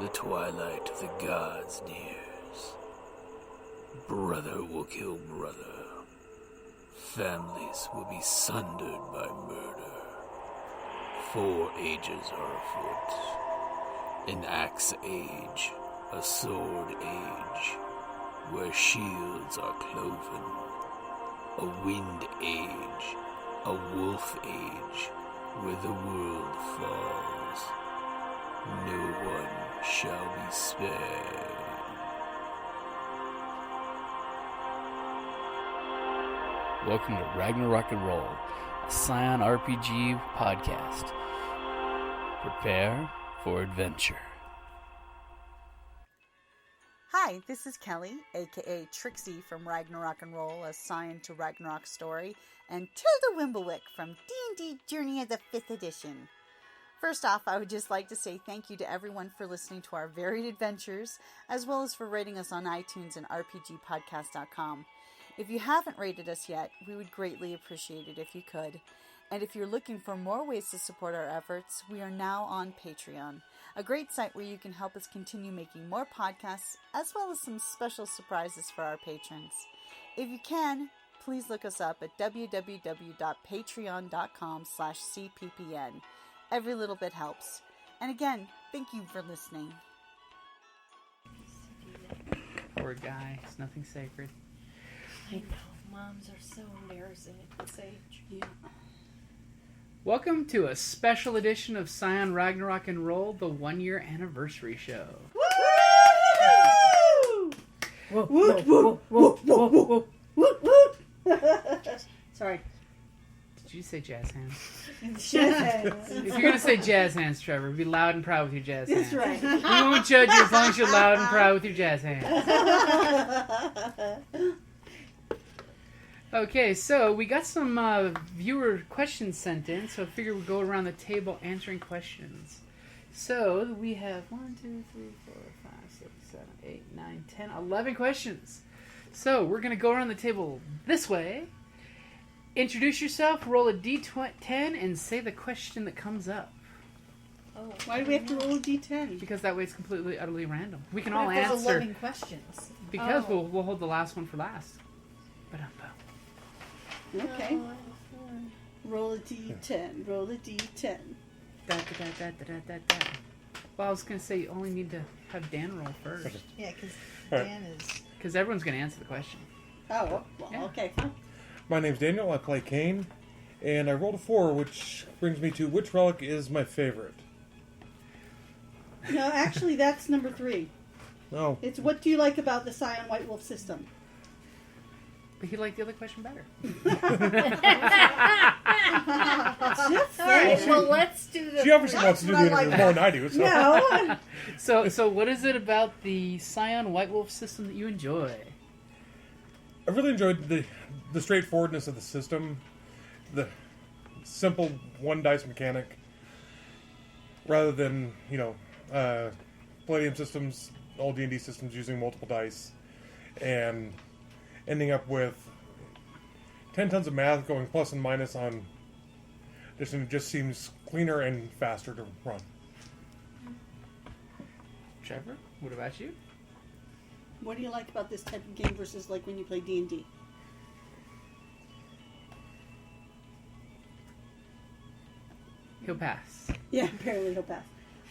the twilight of the gods nears, brother will kill brother. Families will be sundered by murder. 4 ages are afoot. An axe age, a sword age, where shields are cloven. A wind age, a wolf age, where the world falls. No one shall be spared. Welcome to Ragnarok and Roll, a Scion RPG podcast. Prepare for adventure. Hi, this is Kelly, aka Trixie from Ragnarok and Roll, a Scion to Ragnarok story, and Tilda Wimblewick from D&D Journey of the 5th Edition. First off, I would just like to say thank you to everyone for listening to our varied adventures, as well as for rating us on iTunes and RPGpodcast.com. If you haven't rated us yet, we would greatly appreciate it if you could. And if you're looking for more ways to support our efforts, we are now on Patreon, a great site where you can help us continue making more podcasts, as well as some special surprises for our patrons. If you can, please look us up at www.patreon.com/cppn. Every little bit helps. And again, thank you for listening. Poor guy, it's nothing sacred. I know, moms are so embarrassing at this age. Yeah. Welcome to a special edition of Scion Ragnarok and Roll, the 1-year anniversary show. Woo! Woot, woot, woot, woot, woot, woot, woot. Sorry. Did you say jazz hands? Jazz. If you're going to say jazz hands, Trevor, be loud and proud with your jazz hands. That's right. We won't judge you as long as you're loud and proud with your jazz hands. Okay, so we got some viewer questions sent in, so I figured we'd go around the table answering questions. So we have 1, 2, 3, 4, 5, 6, 7, 8, 9, 10, 11 questions. So we're going to go around the table this way. Introduce yourself, roll a d10, and say the question that comes up. Oh, Why do we have to roll a d10? Because that way it's completely, utterly random. We can What all if there's answer. 11 questions. Because Oh. we'll hold the last one for last. Ba-dum-bum. Okay. No, Roll a d10. Roll a d10. Da-da-da-da-da-da-da. Well, I was going to say you only need to have Dan roll first. yeah, because All right. Dan is... Because everyone's going to answer the question. Oh, well, Yeah. okay, fine. My name's Daniel, I play Kane, and I rolled a 4, which brings me to which relic is my favorite. No, actually, that's number 3. Oh, It's what do you like about the Scion White Wolf system? But he liked the other question better. Alright, well, let's do the... she obviously wants to do the what I interview like. more than I do, so. No. So what is it about the Scion White Wolf system that you enjoy? I really enjoyed the straightforwardness of the system, the simple 1 dice mechanic, rather than, Palladium systems, all D&D systems using multiple dice, and ending up with 10 tons of math going plus and minus on this, and it just seems cleaner and faster to run. Trevor, what about you? What do you like about this type of game versus like when you play D&D? He'll pass. Yeah, apparently he'll pass.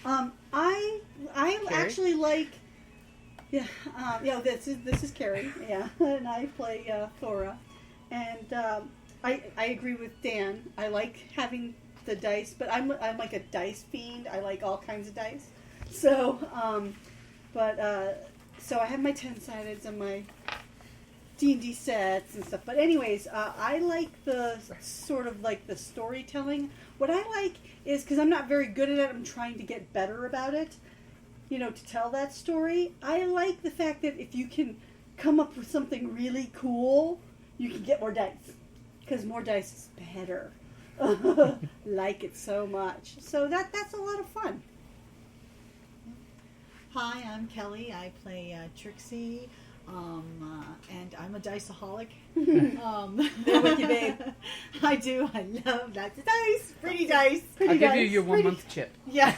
I Carrie? actually like. Yeah, this is Carrie. Yeah, and I play Thora, and I agree with Dan. I like having the dice, but I'm like a dice fiend. I like all kinds of dice. So, so I have my 10-sideds and my D&D sets and stuff. But anyways, I like the sort of like the storytelling. What I like is, because I'm not very good at it, I'm trying to get better about it, to tell that story. I like the fact that if you can come up with something really cool, you can get more dice. Because more dice is better. Like it so much. So that's a lot of fun. Hi, I'm Kelly. I play Trixie, and I'm a diceaholic. They're with you, babe. I do. I love lots of dice. Pretty dice. I'll give you your 1 month chip. Yeah.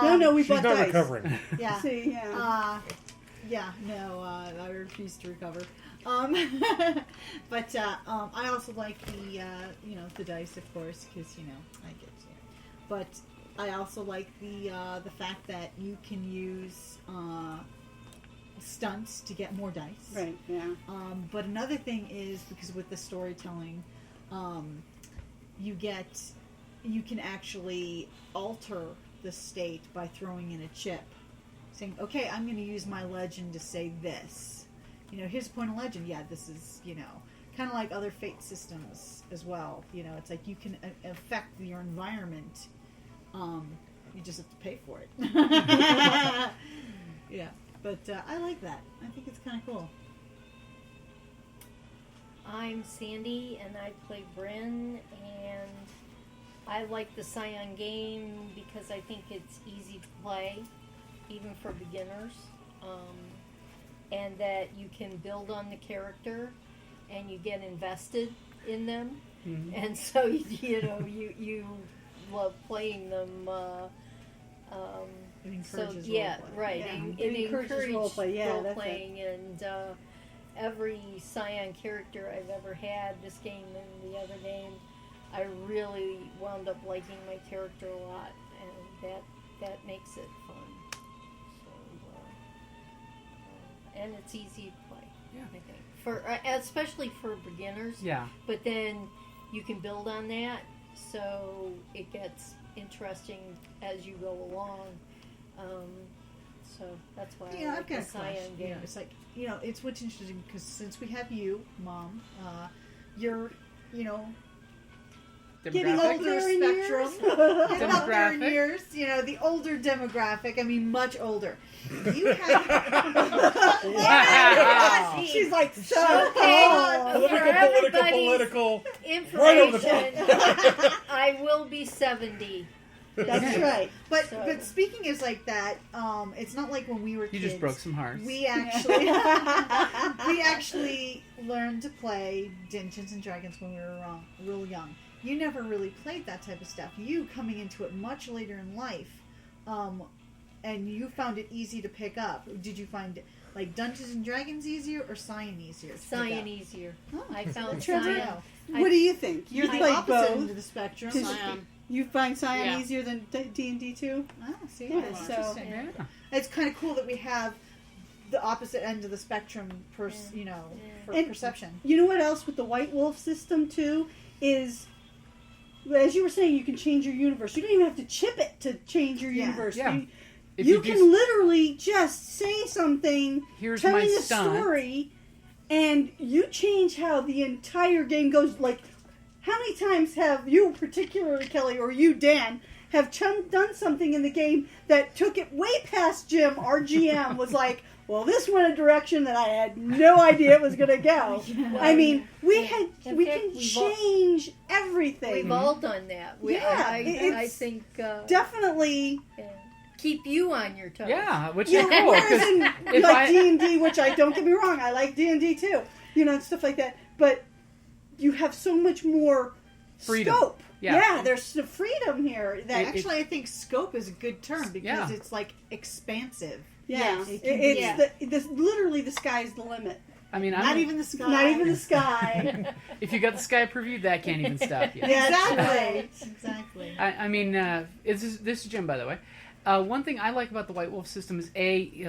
No, we She's bought not dice. recovering. Yeah. See, yeah. I refuse to recover. But I also like the dice, of course, because I get But I also like the fact that you can use stunts to get more dice. Right, yeah. But another thing is because with the storytelling, you can actually alter the state by throwing in a chip, saying, "Okay, I'm going to use my legend to say this. Here's a point of legend. Yeah, this is kind of like other fate systems as well. It's like you can affect your environment. You just have to pay for it. Yeah, but I like that. I think it's kind of cool. I'm Sandy, and I play Bryn, and I like the Scion game because I think it's easy to play, even for beginners, and that you can build on the character, and you get invested in them, and so you love playing them. It So encourages yeah, roleplay. right. Yeah. It Encourages encourages roleplay. Yeah, that's it. role-playing, and every Scion character I've ever had, this game and the other game, I really wound up liking my character a lot, and that makes it fun. So, and it's easy to play. Yeah. I think especially for beginners. Yeah. But then you can build on that, so it gets interesting as you go along. So that's why I I've like got the a question. Scion game. It's like it's what's interesting because since we have you, Mom, you're getting Demographic? older in spectrum, years. getting up there in Demographic. years. The older demographic. I mean, much older. You have Wow. She's like, so Okay. old. For Political, everybody's political. Right over the information, I will be 70. That's right. But So- but speaking is like that. It's not like when we were You kids. just broke some hearts. We actually learned to play Dungeons and Dragons when we were real young. You never really played that type of stuff. You coming into it much later in life, and you found it easy to pick up. Did you find like Dungeons and Dragons easier or Scion easier? to pick Scion up? easier. Oh, I found Trevor? Scion. What do you think? You're You the like opposite both. end of the spectrum. Scion. You find Scion Yeah. easier than D&D too? Ah, see, Yeah, that's so- interesting. Yeah. It's kind of cool that we have the opposite end of the spectrum, for And- perception. You know what else with the White Wolf system too is, as you were saying, you can change your universe. You don't even have to chip it to change your Yeah. universe. Yeah. If You do can literally just say something, Here's tell my me a stunt. story, and you change how the entire game goes. Like, how many times have you, particularly Kelly, or you, Dan, have done something in the game that took it way past Jim, our GM, was like, well, this went a direction that I had no idea it was going to go. I mean, we In can fact, we've all- change everything. We've all done that. Yeah, I it's think Definitely. keep you on your toes. Yeah, which Yeah, is cool. whereas 'cause in if like I- D&D, which I don't get me wrong, I like D&D too, and stuff like that. But you have so much more Freedom. scope. Yeah. There's the freedom here. That Actually, I think scope is a good term because Yeah. it's like expansive. yeah, Yes, it it's can be. Yeah. literally the sky's the limit. I mean, Not even the sky. Not even the sky. if you got the Sky preview, that can't even stop you. Yeah. Exactly. Exactly. I mean, this is Jim, by the way. One thing I like about the White Wolf system is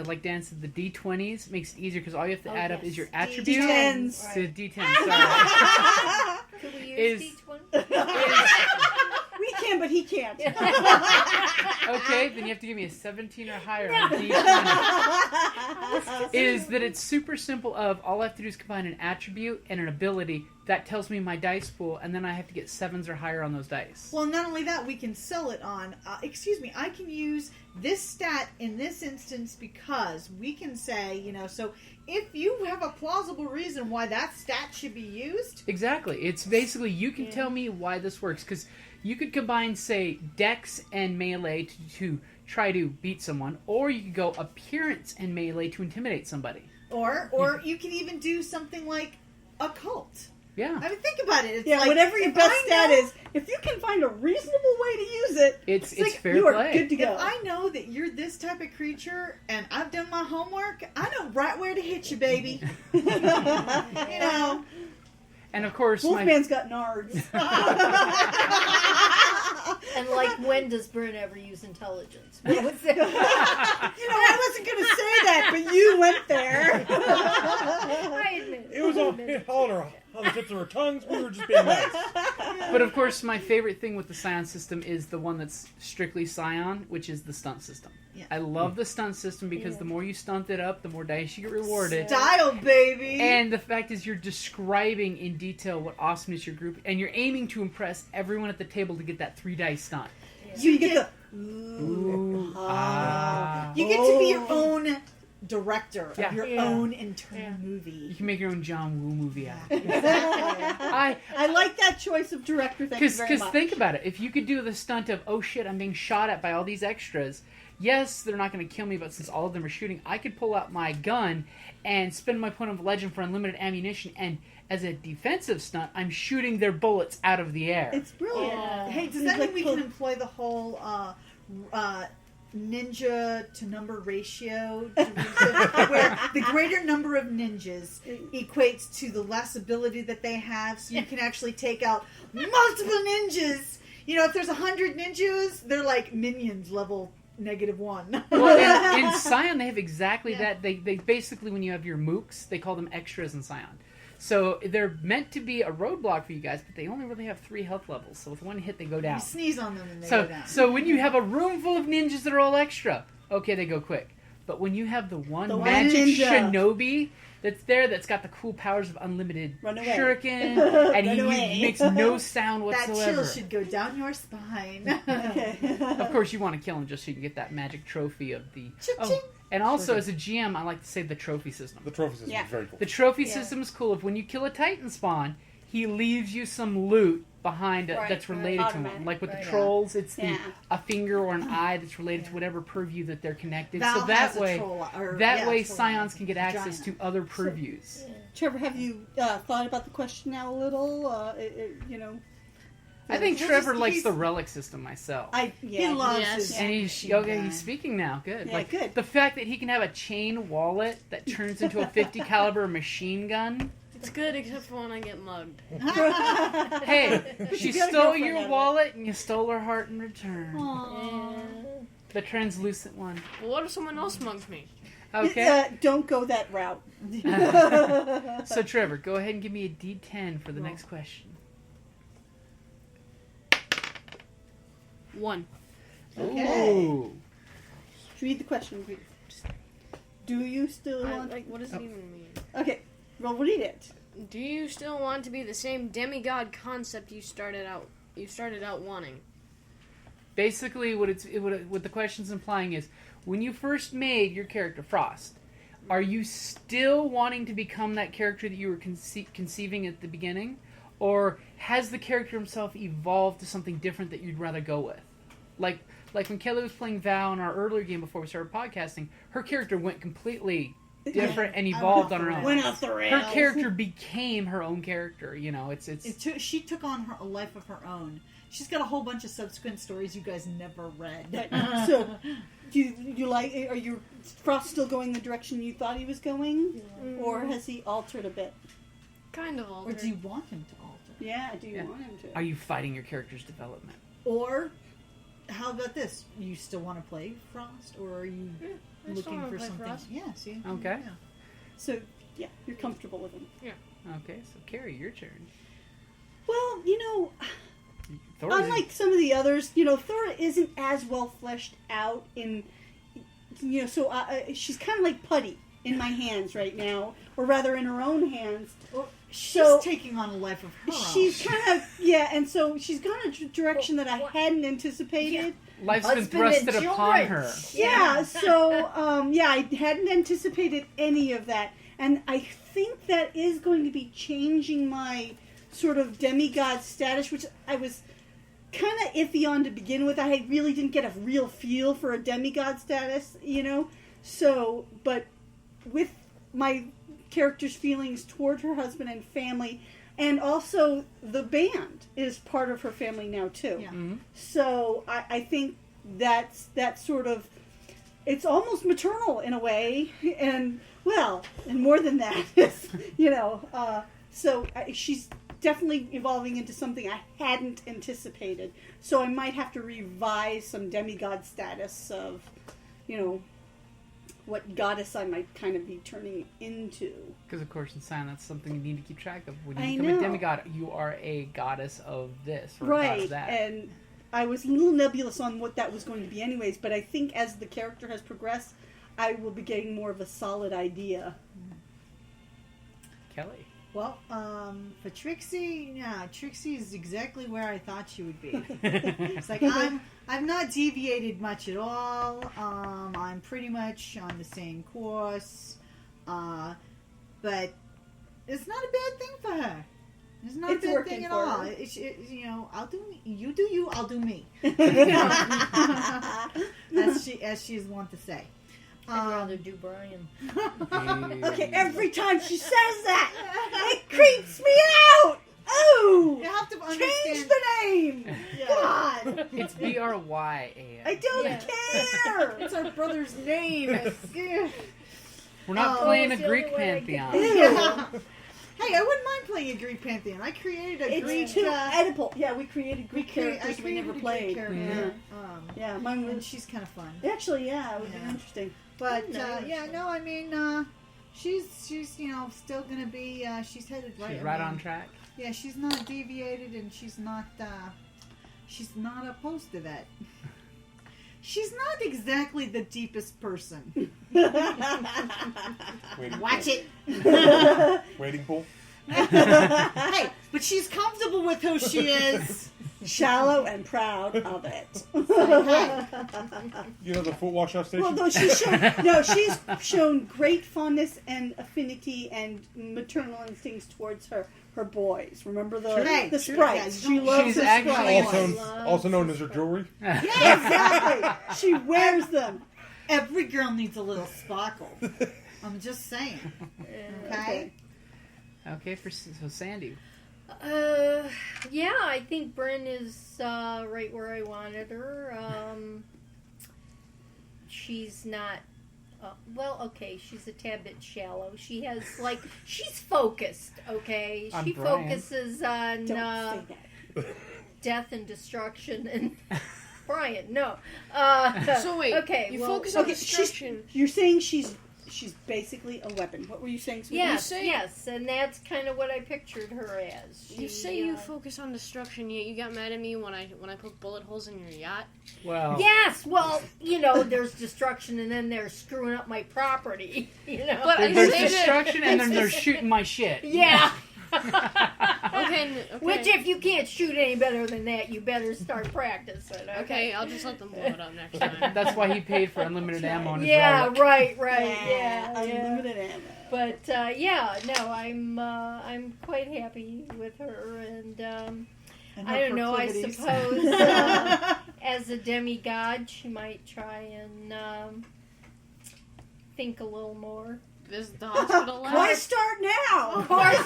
like Dan said, the D20s makes it easier because all you have to add up yes. is your attribute. D10s. So D10. Sorry. Could we Is- use D20? We can, but he can't. Okay, then you have to give me a 17 or higher on D20. Is that it's super simple of all I have to do is combine an attribute and an ability that tells me my dice pool, and then I have to get 7s or higher on those dice. Well, not only that, we can sell it on. I can use this stat in this instance because we can say, so if you have a plausible reason why that stat should be used, Exactly. It's basically you can tell me why this works because you could combine, say, Dex and Melee to try to beat someone, or you could go Appearance and Melee to intimidate somebody. or you can even do something like occult. Yeah. I mean, think about it. It's Yeah, like, whatever your if best I stat know- is, if you can find a reasonable way to use it, It's like fair you are play. good to go. If I know that you're this type of creature and I've done my homework, I know right where to hit you, baby. You know. And of course, Wolfman's got nards. And like, when does Bryn ever use intelligence? What was it? I wasn't going to say that, but you went there. I admit It was all on the tips of our tongues. We were just being nice. But of course, my favorite thing with the Scion system is the one that's strictly Scion, which is the stunt system. Yeah. I love the stunt system because the more you stunt it up, the more dice you get rewarded. Style, baby. And the fact is, you're describing in detail what awesomeness your group, and you're aiming to impress everyone at the table to get that 3-dice stunt. So you get the... Ooh, ah. You get to be your own director Yeah. of your Yeah. own internal You movie. can make your own John Woo movie out of it. Exactly. I like that choice of director. Thank you very Because much. think about it. If you could do the stunt of, oh shit, I'm being shot at by all these extras. Yes, they're not going to kill me, but since all of them are shooting, I could pull out my gun and spend my point of legend for unlimited ammunition. And as a defensive stunt, I'm shooting their bullets out of the air. It's brilliant. Yeah. Hey, does It's that mean like we pull- can employ the whole ninja to number ratio, where the greater number of ninjas equates to the less ability that they have, so you can actually take out multiple ninjas. You know, if there's 100 ninjas, they're like minions level -1. Well, in Scion, they have exactly Yeah. that. They basically, when you have your mooks, they call them extras in Scion. So they're meant to be a roadblock for you guys, but they only really have 3 health levels. So with one hit, they go down. You sneeze on them and they go down. So when you have a room full of ninjas that are all extra, okay, they go quick. But when you have the one The one magic ninja. shinobi that's there, that's got the cool powers of unlimited Run away. shuriken, and Run he away. makes no sound that whatsoever. chill should go down your spine. Okay. Of course, you want to kill him just so you can get that magic trophy of the. Cha-ching. And also, as a GM, I like to say the trophy system. The trophy system Yeah. is very cool. The trophy Yeah. system is cool. If when you kill a Titan spawn, he leaves you some loot behind it Right, that's right. related to Automatic, him. Like with right. the trolls, it's Yeah. a finger or an eye that's related to whatever purview that they're connected. Val so that has a way, troll, or, that yeah, way, troll Scions eye. can get access Vagina. to other purviews. Trevor, have you thought about the question now a little? You know, I think Well, Trevor just- likes he's- the relic system myself. yeah, He loves Yes. his And machine okay, gun. he's speaking now. Good. Yeah, like good. the fact that he can have a chain wallet that turns into a 50 caliber machine gun. It's good except for when I get mugged. Hey, she You got a stole girlfriend your out of it. wallet and you stole her heart in return. Aw. The translucent one. But what if someone else mugs me? Okay. Don't go that route. So Trevor, go ahead and give me a D10 for the next question. 1. Okay. Ooh. Read the question. Do you still I, want? like, what does it even mean? Okay, well, read it. Do you still want to be the same demigod concept you started out wanting? Basically, what the question's implying is, when you first made your character Frost, are you still wanting to become that character that you were conceiving at the beginning, or has the character himself evolved to something different that you'd rather go with? Like when Kelly was playing Val in our earlier game before we started podcasting, her character went completely different and evolved on her own. Went off the Her rails. character became her own character. You know, it's She took on a life of her own. She's got a whole bunch of subsequent stories you guys never read. So, do you like? Are you Frost still going the direction you thought he was going, or has he altered a bit? Kind of Or altered. do you want him to alter? Yeah, do you Yeah. want him to? Are you fighting your character's development? Or how about this? You still want to play Frost, or are you I still looking wanna for play something? Frost. Yeah, see. Okay. Yeah. So, yeah, you're comfortable with him. Okay, so Carrie, your turn. Well, you know, Thor's unlike some of the others, you know, Thora isn't as well fleshed out in, you know, so she's kind of like putty in my hands right now, or rather in her own hands. Well, she's So- taking on a life of her She's own. kind of, yeah, and so she's gone a direction that I hadn't anticipated. life's been Husband thrusted and upon children. her. Yeah, so, yeah, I hadn't anticipated any of that. And I think that is going to be changing my sort of demigod status, which I was kind of iffy on to begin with. I really didn't get a real feel for a demigod status, you know? So, but with my character's feelings toward her husband and family, And also, the band is part of her family now too. Yeah. Mhm. So I think that's sort of, it's almost maternal in a way, and more than that, so she's definitely evolving into something I hadn't anticipated. So I might have to revise some demigod status of, what goddess I might kind of be turning into. Because of course in science that's something you need to keep track of. When I you become a know. demigod, you are a goddess of this or a Right, goddess of that. and I was a little nebulous on what that was going to be anyways, but I think as the character has progressed, I will be getting more of a solid idea. Kelly. Well, for Trixie, yeah, Trixie is exactly where I thought she would be. It's like I've not deviated much at all. I'm pretty much on the same course, but it's not a bad thing for her. It's not It's a bad working thing at for all. her. I'll do me. You do you. I'll do me. as she's wont to say. I'd rather do Brian. Okay, every time she says that, it creeps me out. Oh, You have to change understand. the name. Yeah. God, It's BRYAN. I don't Yeah. care. It's our brother's name. We're not Oh, playing a it's the Greek only way I can- pantheon. Yeah. Hey, I wouldn't mind playing a Greek pantheon. I created a It's Greek. too Oedipal. Yeah, we created Greek I characters we created never a Greek played. character. Yeah, mine And was she's kind of fun. actually it would be Yeah. interesting. But Nice. yeah, no, I mean, she's still gonna be. She's headed right. She's I right mean, on track. Yeah, she's not deviated, and she's not opposed to that. She's not exactly the deepest person. Waiting Watch pool. it. Waiting pool. Hey, but she's comfortable with who she is. Shallow and proud of it. Hey, You know the foot wash off station? Well, no, she's shown great fondness and affinity and maternal instincts towards her boys. Remember the Sure. the Sure, sprites? yeah, She don't- loves She's her actually- sprites. also known as her jewelry. Yeah, exactly. She wears them. every girl needs a little sparkle. I'm just saying. Okay. Okay, so Sandy. Yeah, I think Bryn is right where I wanted her. She's not. Okay, she's a tad bit shallow. She has she's focused. Okay, On she Brian. focuses on Don't say that. death and destruction and Brian. No. So wait, Okay. you well, focus on Okay, destruction. You're saying she's basically a weapon. What were you saying? Sweetie? Yes, say- yes, and that's kind of what I pictured her as. You She, say you focus on destruction, yet you got mad at me when I put bullet holes in your yacht. Well, Yes, well, there's destruction and then they're screwing up my property, But I there's saved it. destruction and then they're shooting my shit. Yeah. Okay. Which, if you can't shoot any better than that, you better start practicing. Okay, I'll just let them blow it up next time. That's why he paid for unlimited ammo on his Yeah, relic. right. Yeah. Unlimited ammo. But I'm quite happy with her, and And I her don't know. I proclivities. suppose as a demigod, she might try and think a little more. Visit the hospital lab. Why start now? Of course,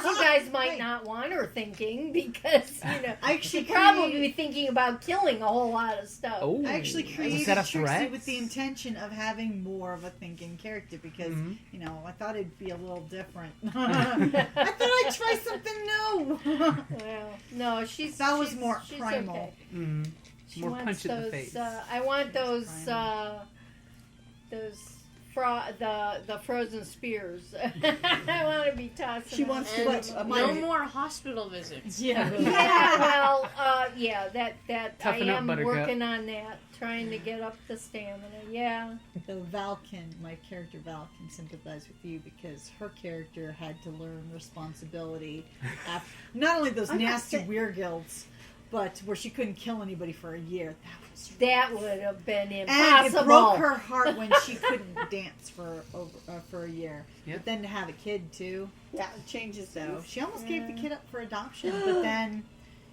you guys might not want her thinking because I she'd actually probably be thinking about killing a whole lot of stuff. Oh, I actually is created that a Trixie threat? with the intention of having more of a thinking character because, Mhm. I thought it'd be a little different. I thought I'd try something new. Well, no, she's That was she's- more she's primal. Okay. Mhm. She More wants punch in the those, face. I want those Primal. the frozen spears. I want to be tossing. She them. wants to And put a no money. more hospital visits. Yeah. Yeah, well, that Toughen I up, am Buttercup. working on that, trying to get up the stamina. Yeah. Though my character Val can sympathize with you because her character had to learn responsibility after not only those I'm not nasty saying- weirgilds, but where she couldn't kill anybody for a year. That would have been And impossible. it broke her heart when she couldn't dance for a year. Yep. But then to have a kid too. Yeah, it changes So things. she almost gave the kid up for adoption, but then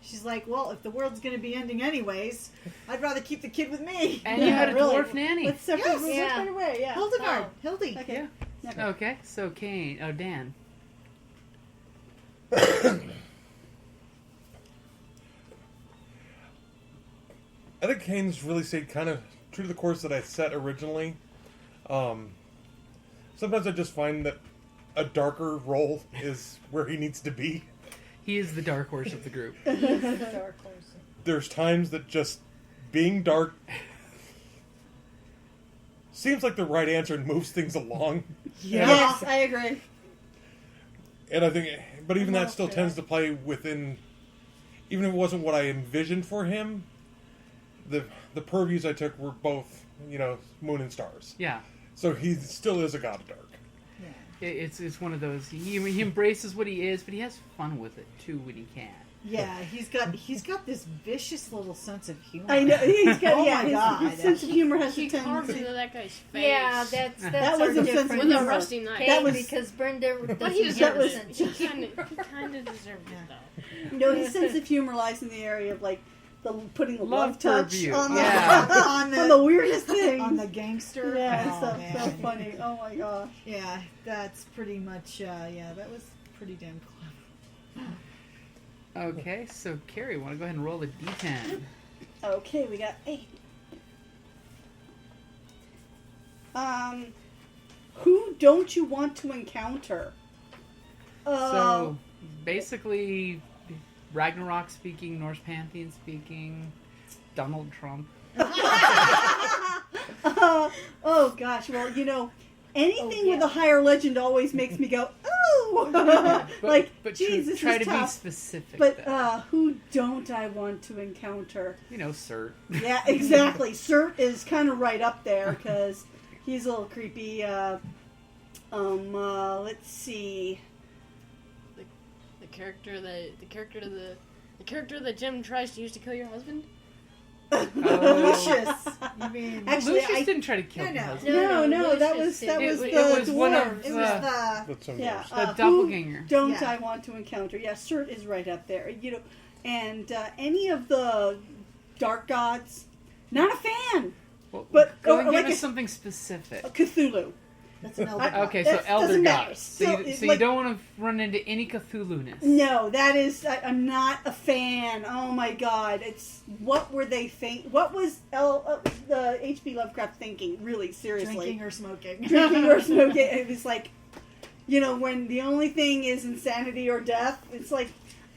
she's like, "Well, if the world's going to be ending anyways, I'd rather keep the kid with me." And you had a really. dwarf nanny. Let's separate Yes. let's Yeah. separate away. Yeah. Hildegard, Oh. Hildy. Okay. Okay, so Dan. I think Kane's really stayed kind of true to the course that I set originally. Sometimes I just find that a darker role is where he needs to be. He is the dark horse of the group. Dark horse. There's times that just being dark seems like the right answer and moves things along. Yes, I agree. And I think, but even Well, that still yeah. tends to play within, even if it wasn't what I envisioned for him, the purviews I took were both, moon and stars. Yeah. So he still is a god of dark. It's one of those. He embraces what he is, but he has fun with it too when he can. Yeah, he's got this vicious little sense of humor. I know he's got. Oh yeah, my God. his sense of humor has He a carves tendency. into that guy's face. Yeah, that's That our was a sense of difference. with a humor. rusty knife. Okay, That was- because Brenda But doesn't he have that a was- sense He of humor. kind of deserved it though. No, his sense of humor lies in the area of like putting the love touch purview. on the Yeah. on the weirdest thing. on the gangster. Yeah, Oh, so man. funny. Oh my gosh. Yeah, that's pretty much. That was pretty damn clever. Okay, so Carrie, want to go ahead and roll a d10? Okay, we got 8. Who don't you want to encounter? So basically, Ragnarok speaking, Norse Pantheon speaking, Donald Trump. Oh gosh, well, anything with a higher legend always makes me go, oh, like, but geez, this try is to be tough. specific. But though. who don't I want to encounter? Sir. Yeah, exactly. Cert is kind of right up there because he's a little creepy. Let's see. The character that Jim tries to use to kill your husband. Lucius. You mean Actually, Lucius didn't try to kill No, your no. husband. No, that was Lucius did. the It was one dwarf. of it was the That's some Yeah, yours. The who doppelganger. Don't Yeah. I want to encounter? Yeah, Cert is right up there. And any of the dark gods, not a fan. Well, but- go or and like give us a- something specific. Cthulhu. that's an elder. Okay, so That elder doesn't matter. gods. So, So like- you don't want to run into any Cthulhu-ness. No, that is. I'm not a fan. Oh my god! What were they think? What was the H.P. Lovecraft thinking? Really, seriously, Drinking or smoking. Drinking or smoking. It was like, when the only thing is insanity or death. It's like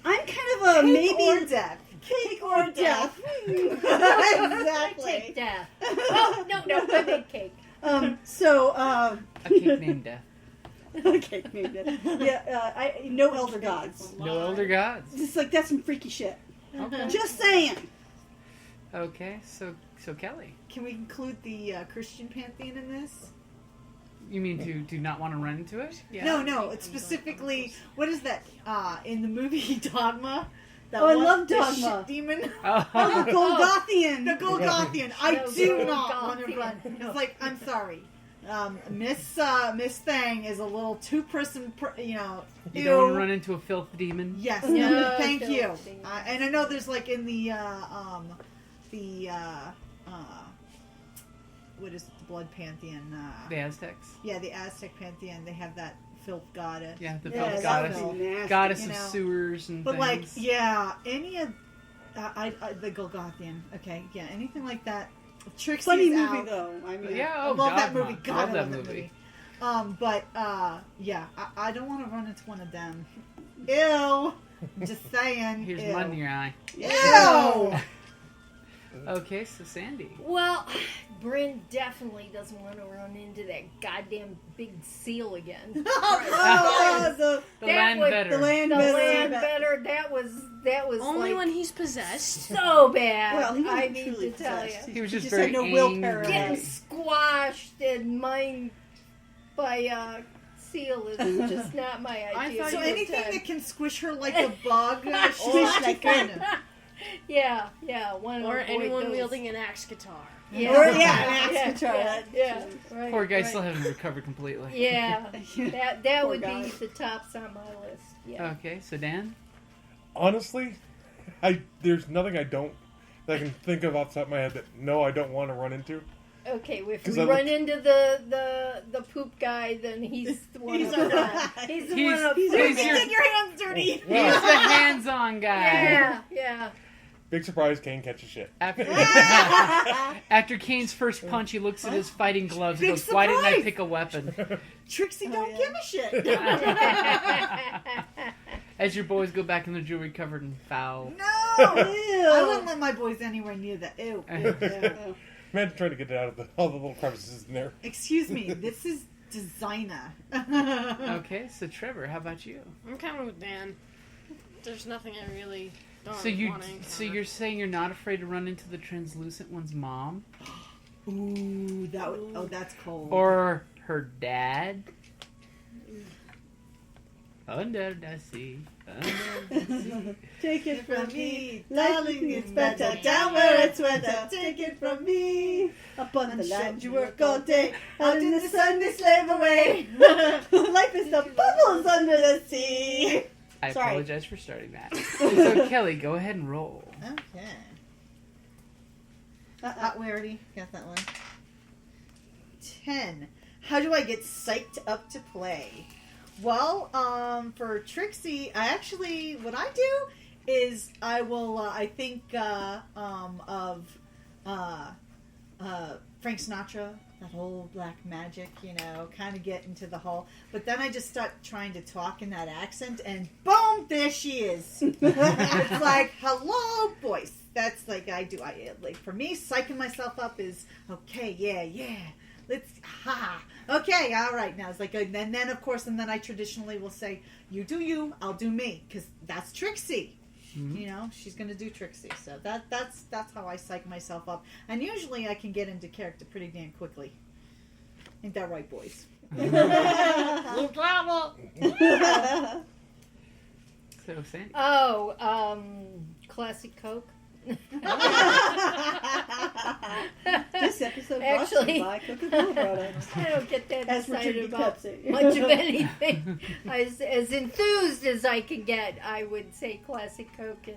I'm kind of a Cake maybe or death. cake or death. I Exactly. take death. Oh, no, I make cake. So A cake named Death. cake named it. Yeah. No elder gods. No elder gods. Just like that's some freaky shit. Okay. Just saying. Okay, so Kelly, Can we include the Christian pantheon in this? you mean to not want to run into it? Yeah. No. It's specifically what is that? In the movie Dogma. That Oh, I one- love the Dogma. shit demon. Oh. Oh, the Golgothian. The Golgothian. I No, do the not want to Golgothian. run. It's like I'm sorry. Miss Thang is a little too person. You ew. don't want to run into a filth demon? Yes. No, thank don't you. think And I know there's like in the what is it, the blood pantheon? The Aztecs? Yeah, the Aztec pantheon. They have that filth goddess. Yeah, the Yeah, filth that goddess. would be nasty. Goddess you of know. sewers and But like, things. yeah, any of the Golgothian. Okay, yeah, anything like that. Trixie's Funny movie out. though. I mean, Yeah, I oh, love that Dogma. movie. God, Love I that love that movie. But yeah, I don't want to run into one of them. Ew. Just saying. Here's ew. mud in your eye. Ew. Okay, so Sandy. Well, Bryn definitely doesn't want to run into that goddamn big seal again. Oh, the The That land would- better. the land The better. land better. That was Only like when he's possessed. so bad. Well, he I wasn't need truly to tell possessed. you, He was just He very had no angry. willpower. getting Right. squashed and mind by seal is just not my idea. thought So you of anything time. that can squish her like a bug, she's Squish like fun. Yeah, one Or avoid anyone those. wielding an axe guitar. Yeah, Or, yeah, an axe guitar. Yeah, right, Poor guy right. still hasn't recovered completely. Yeah, that Poor would guy. be the tops on my list. Yeah. Okay, so Dan? Honestly, there's nothing that I can think of off the top of my head that no, I don't want to run into. Okay, if 'Cause we I run into the poop guy, then he's the one. He's up our front. guy. He's the He's- one up he's front. your- Get your hands dirty. He's the hands-on guy. Yeah, yeah. Big surprise, Kane catches shit. After Kane's first punch, he looks at his fighting gloves and Big goes, "Why didn't I surprise!" pick a weapon?" Trixie don't yeah. give a shit. As your boys go back in their jewelry covered in foul. No! I wouldn't let my boys anywhere near that. Ew. Ew. Imagine trying to get out of all the little crevices in there. Excuse me, this is designer. Okay, so Trevor, how about you? I'm kind of with Dan. There's nothing I really don't So you, want to encounter. so you're saying you're not afraid to run into the translucent one's mom Ooh, that would, oh, that's cold. or her dad? Under the sea. Under the sea. Take it from me, darling, it's better down where it's wetter. Take it from me. Up on the land you work all day, out in the sun they slave away. Life is the bubbles under the sea. I Sorry. apologize for starting that. So Kelly, go ahead and roll. Okay. We already got that one. 10. How do I get psyched up to play? Well, for Trixie, what I do is I will, I think, of Frank Sinatra, that whole black magic, kind of get into the whole, but then I just start trying to talk in that accent and boom, there she is. It's like, hello, voice. That's like, like, for me, psyching myself up is, okay, yeah. Let's, okay, all right. Now it's like, and then of course, and then I traditionally will say, you do you, I'll do me, because that's Trixie. Mhm. She's gonna do Trixie. So that's how I psych myself up, and usually I can get into character pretty damn quickly. Ain't that right, boys? Blue travel. So Sandy. Oh, classic Coke. This episode brought to Actually- you by Coca-Cola products. I don't get that As we're excited drinking about Pepsi. much of anything. As enthused as I can get, I would say classic Coke and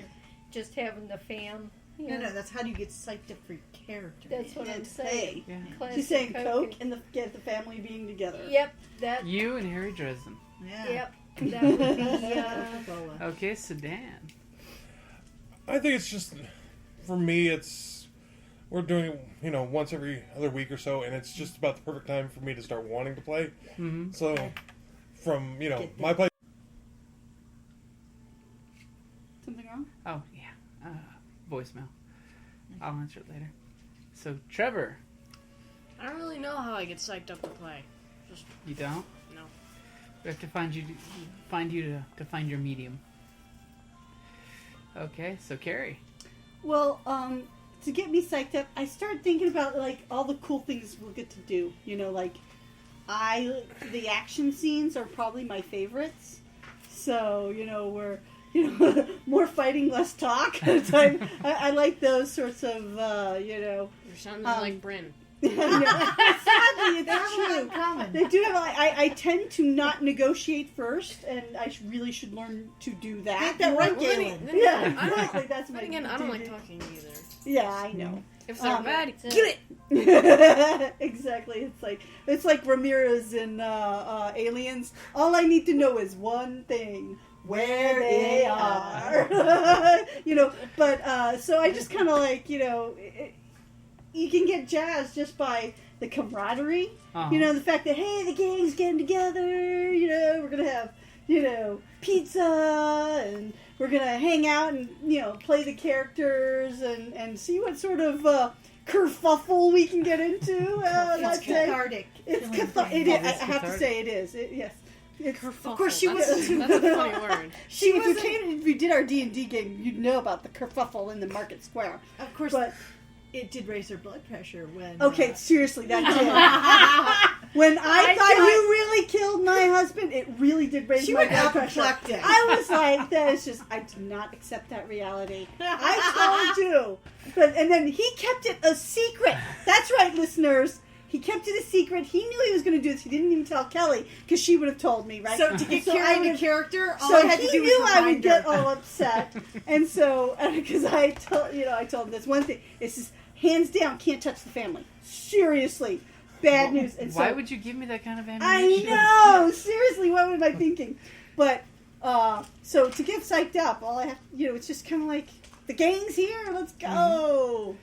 just having the fam. No, that's how do you get psyched up for your character. That's what I'm It's saying. Yeah. Classic She's saying Coke and- and get the family being together. Yep, that. You and Harry Dresden. Yeah. Yep, that would be. Coca-Cola. Okay, so Dan. I think it's just, for me, we're doing it, once every other week or so, and it's just about the perfect time for me to start wanting to play. Mm-hmm. So, from, Get my play. Something wrong? Oh, yeah. Voicemail. I'll answer it later. So, Trevor. I don't really know how I get psyched up to play. Just You don't? no. We have to find you to find your medium. Okay, so Carrie. Well, to get me psyched up, I started thinking about like all the cool things we'll get to do. Like the action scenes are probably my favorites. So we're more fighting, less talk. I like those sorts of You're sounding like Bryn. Sadly, it's true. Common. They do have. I tend to not negotiate first, and I really should learn to do that. Ain't that right, Well, then- Galen? then Yeah, again, I don't- exactly. That's my. Then again, I don't like talking either. Yeah, I know. If they're bad, That's get it. it. Exactly. It's like Ramirez in Aliens. All I need to know is one thing: where they are. But so I just kind of like you can get jazzed just by the camaraderie. Uh-huh. The fact that hey, the gang's getting together. We're gonna have pizza and we're gonna hang out and play the characters and see what sort of kerfuffle we can get into. It's cathartic. It's Feeling cathartic. things. I have to say it is. Yes. Kerfuffle. Of course, she that's, was. that's a funny word. If you did our D&D game, you'd know about the kerfuffle in the market square. Of course, But it did raise her blood pressure when. okay, seriously, that did. When I thought you really killed my husband, it really did raise She my went blood pressure. apoplectic. I was like, that is just. I do not accept that reality. I told you, and then he kept it a secret. That's right, listeners. He kept it a secret. He knew he was going to do this. He didn't even tell Kelly because she would have told me, right? So to get So I carried into would- character, all So I had he to do knew was I would remind get her. all upset, and so because I told him this one thing. It's just, hands down, can't touch the family. Seriously, bad news. And Why so, would you give me that kind of I ammunition? know. Seriously, what was I thinking? But so to get psyched up, all I have, it's just kind of like the gang's here. Let's go.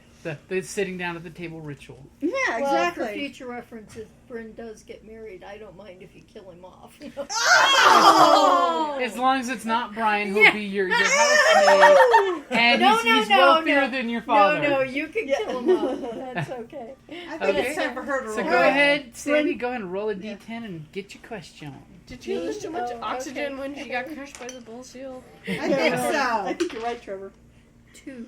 The sitting down at the table ritual. Yeah, Well, exactly. for future reference, if Bryn does get married, I don't mind if you kill him off. Oh! As long as it's not Brian, who'll be your housemate, and No, he's no, wealthier no. than your father. No, you can kill him off. That's okay. I think Okay. it's time for her to So roll. go ahead, Sandy. Bryn- Go ahead and roll a d10 and get your question on. Did she lose too much Oh, oxygen okay. when she got crushed by the bull seal? I think I so. think you're right, Trevor. 2.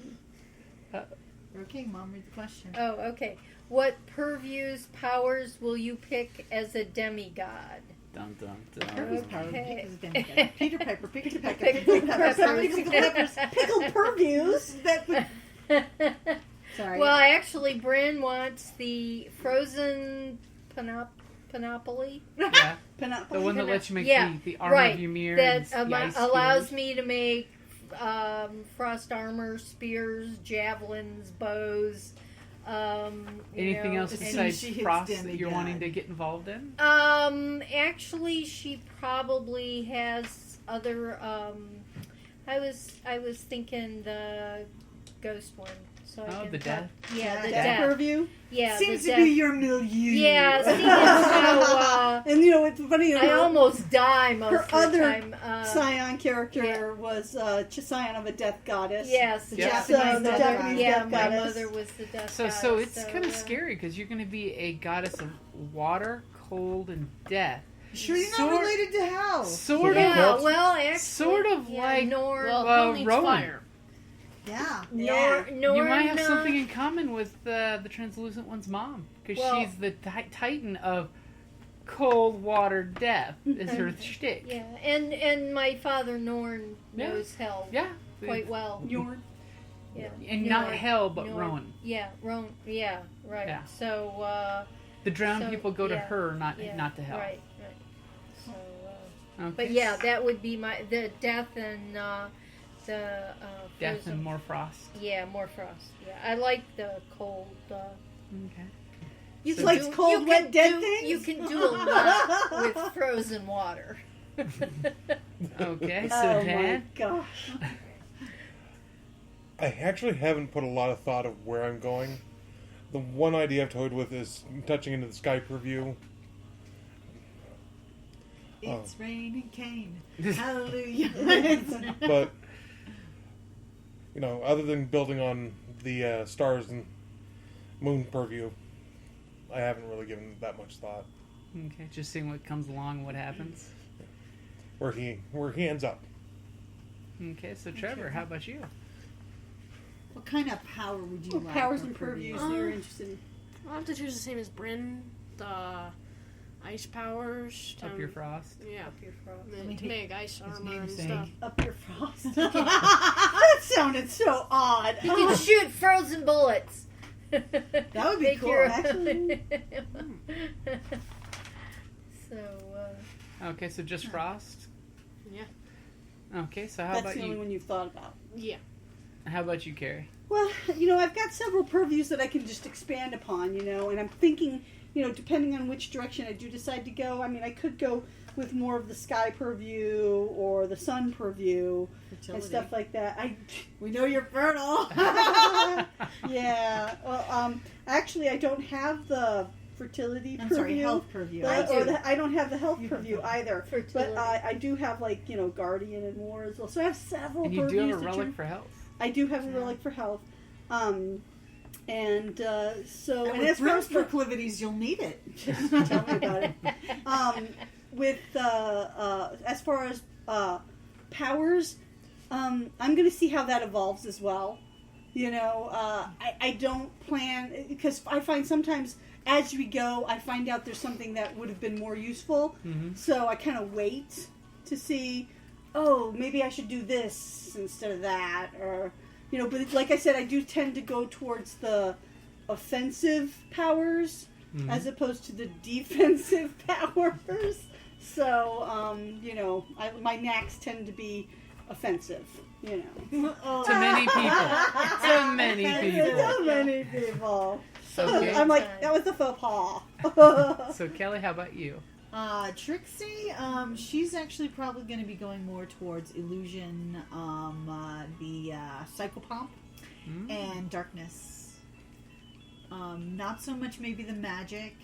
Okay, Mom, read the question. Oh, okay. What Purview's powers will you pick as a demigod? Dun dun dun. Kirby's power. Okay. Is demigod. Peter Piper, Pickle Piper, Pickle Pickle Peppers, Peppers. Pickle Peppers, Pickled Purviews. Sorry. Well, actually, Bryn wants the frozen panoply. Yeah, Panoply. the one that lets you make Yeah, the armor right. of Ymir That and the ice allows spears. me to make frost armor, spears, javelins, bows. Anything else as soon as besides she hits frost that demigod. you're wanting to get involved in? Actually, she probably has other. I was thinking the ghost one. So I Oh, can the death? Yeah, the Death death. Purview. Yeah, Seems the to death. be your milieu. Yeah, seeing as how And it's funny. I almost die most her of the other time. Scion character yeah. was Scion of a death goddess. Yes, The Yeah. Japanese, mother, Japanese yeah, death my goddess. mother was the death So goddess. it's kind of scary because you're going to be a goddess of water, cold, and death. Sure, you're not Sort- related to Hal. Sort Yeah, of. well, actually, Sort of yeah, like- Norn. Well, Well, who needs Rowan. fire? Yeah. Norn, You might have something in common with the translucent one's mom because Well- she's the titan of cold water death is her shtick. Yeah, and my father Norn Yeah. knows hell Yeah. quite well. Yorn. Yeah, And not Norn. hell, but Norn. Rowan. Yeah, Rowan. Yeah, right. Yeah. So, The drowned So, people go to yeah, her, not yeah, to hell. Right, right. So, Okay. but yeah, that would be the death and the Death frozen- and more frost. Yeah, more frost. Yeah, I like the cold. Okay. You So- can Likes do- cold, you wet, can dead do- things? You can do a lot with frozen water. Okay, so Oh my Dan. gosh. I actually haven't put a lot of thought of where I'm going. The one idea I've toyed with is touching into the sky purview. It's raining cane. Hallelujah. But, other than building on the stars and moon purview, I haven't really given that much thought. Okay, just seeing what comes along, what happens. Where he ends up. Okay, so Trevor, how about you? What kind of power would you What like? powers for and Purview? purviews you're interested in? I'll have to choose the same as Bryn. The ice powers. Up your frost. Yeah. Up your frost. To make ice armor and namesake. stuff. Up your frost. That sounded so odd. You can shoot frozen bullets. That would be Make cool, your- actually. So, Okay, so just frost. Yeah. Okay, so how That's about the only you? one you've thought about. Yeah. How about you, Carrie? Well, I've got several purviews that I can just expand upon, and I'm thinking, depending on which direction I do decide to go, I mean, I could go with more of the sky purview or the sun purview and Fertility. stuff like that. We know you're fertile. Yeah. Well, actually, I don't have the fertility I'm purview. sorry, health purview. I don't have the health You have purview both. either. Fertility. But I do have, Guardian and more as well. So I have several And you purviews do have a to relic choose. for health. I do have a Yeah. relic for health. So, And and with as far as Bryn's proclivities, you'll need it. tell me about it. As far as powers, I'm going to see how that evolves as well. I don't plan, because I find sometimes as we go, I find out there's something that would have been more useful. Mm-hmm. So I kind of wait to see, maybe I should do this instead of that, or but like I said, I do tend to go towards the offensive powers Mm-hmm. as opposed to the defensive powers. So my knacks tend to be offensive, you know. To many people. To many people. So many people. Okay. I'm like, that was a faux pas. So Kelly, how about you? Trixie, she's actually probably going to be going more towards illusion, the psychopomp, and darkness. Not so much maybe the magic,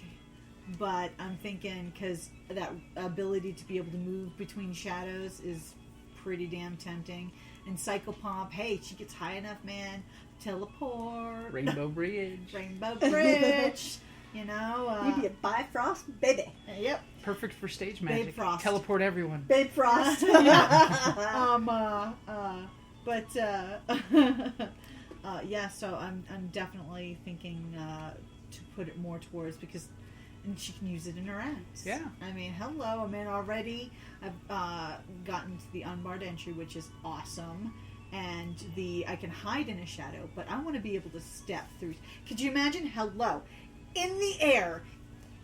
but I'm thinking because that ability to be able to move between shadows is pretty damn tempting. And psychopomp, hey, she gets high enough, man. Teleport. Rainbow Bridge. Rainbow Bridge. You know. You'd be a Bifrost baby. Yep. Perfect for stage magic. Babe Frost. Teleport everyone. Babe Frost. Yeah, so I'm definitely thinking to put it more towards because and she can use it in her acts. Yeah. I mean, hello. I mean, already I've gotten to the unbarred entry, which is awesome. And I can hide in a shadow, but I want to be able to step through. Could you imagine? Hello. In the air,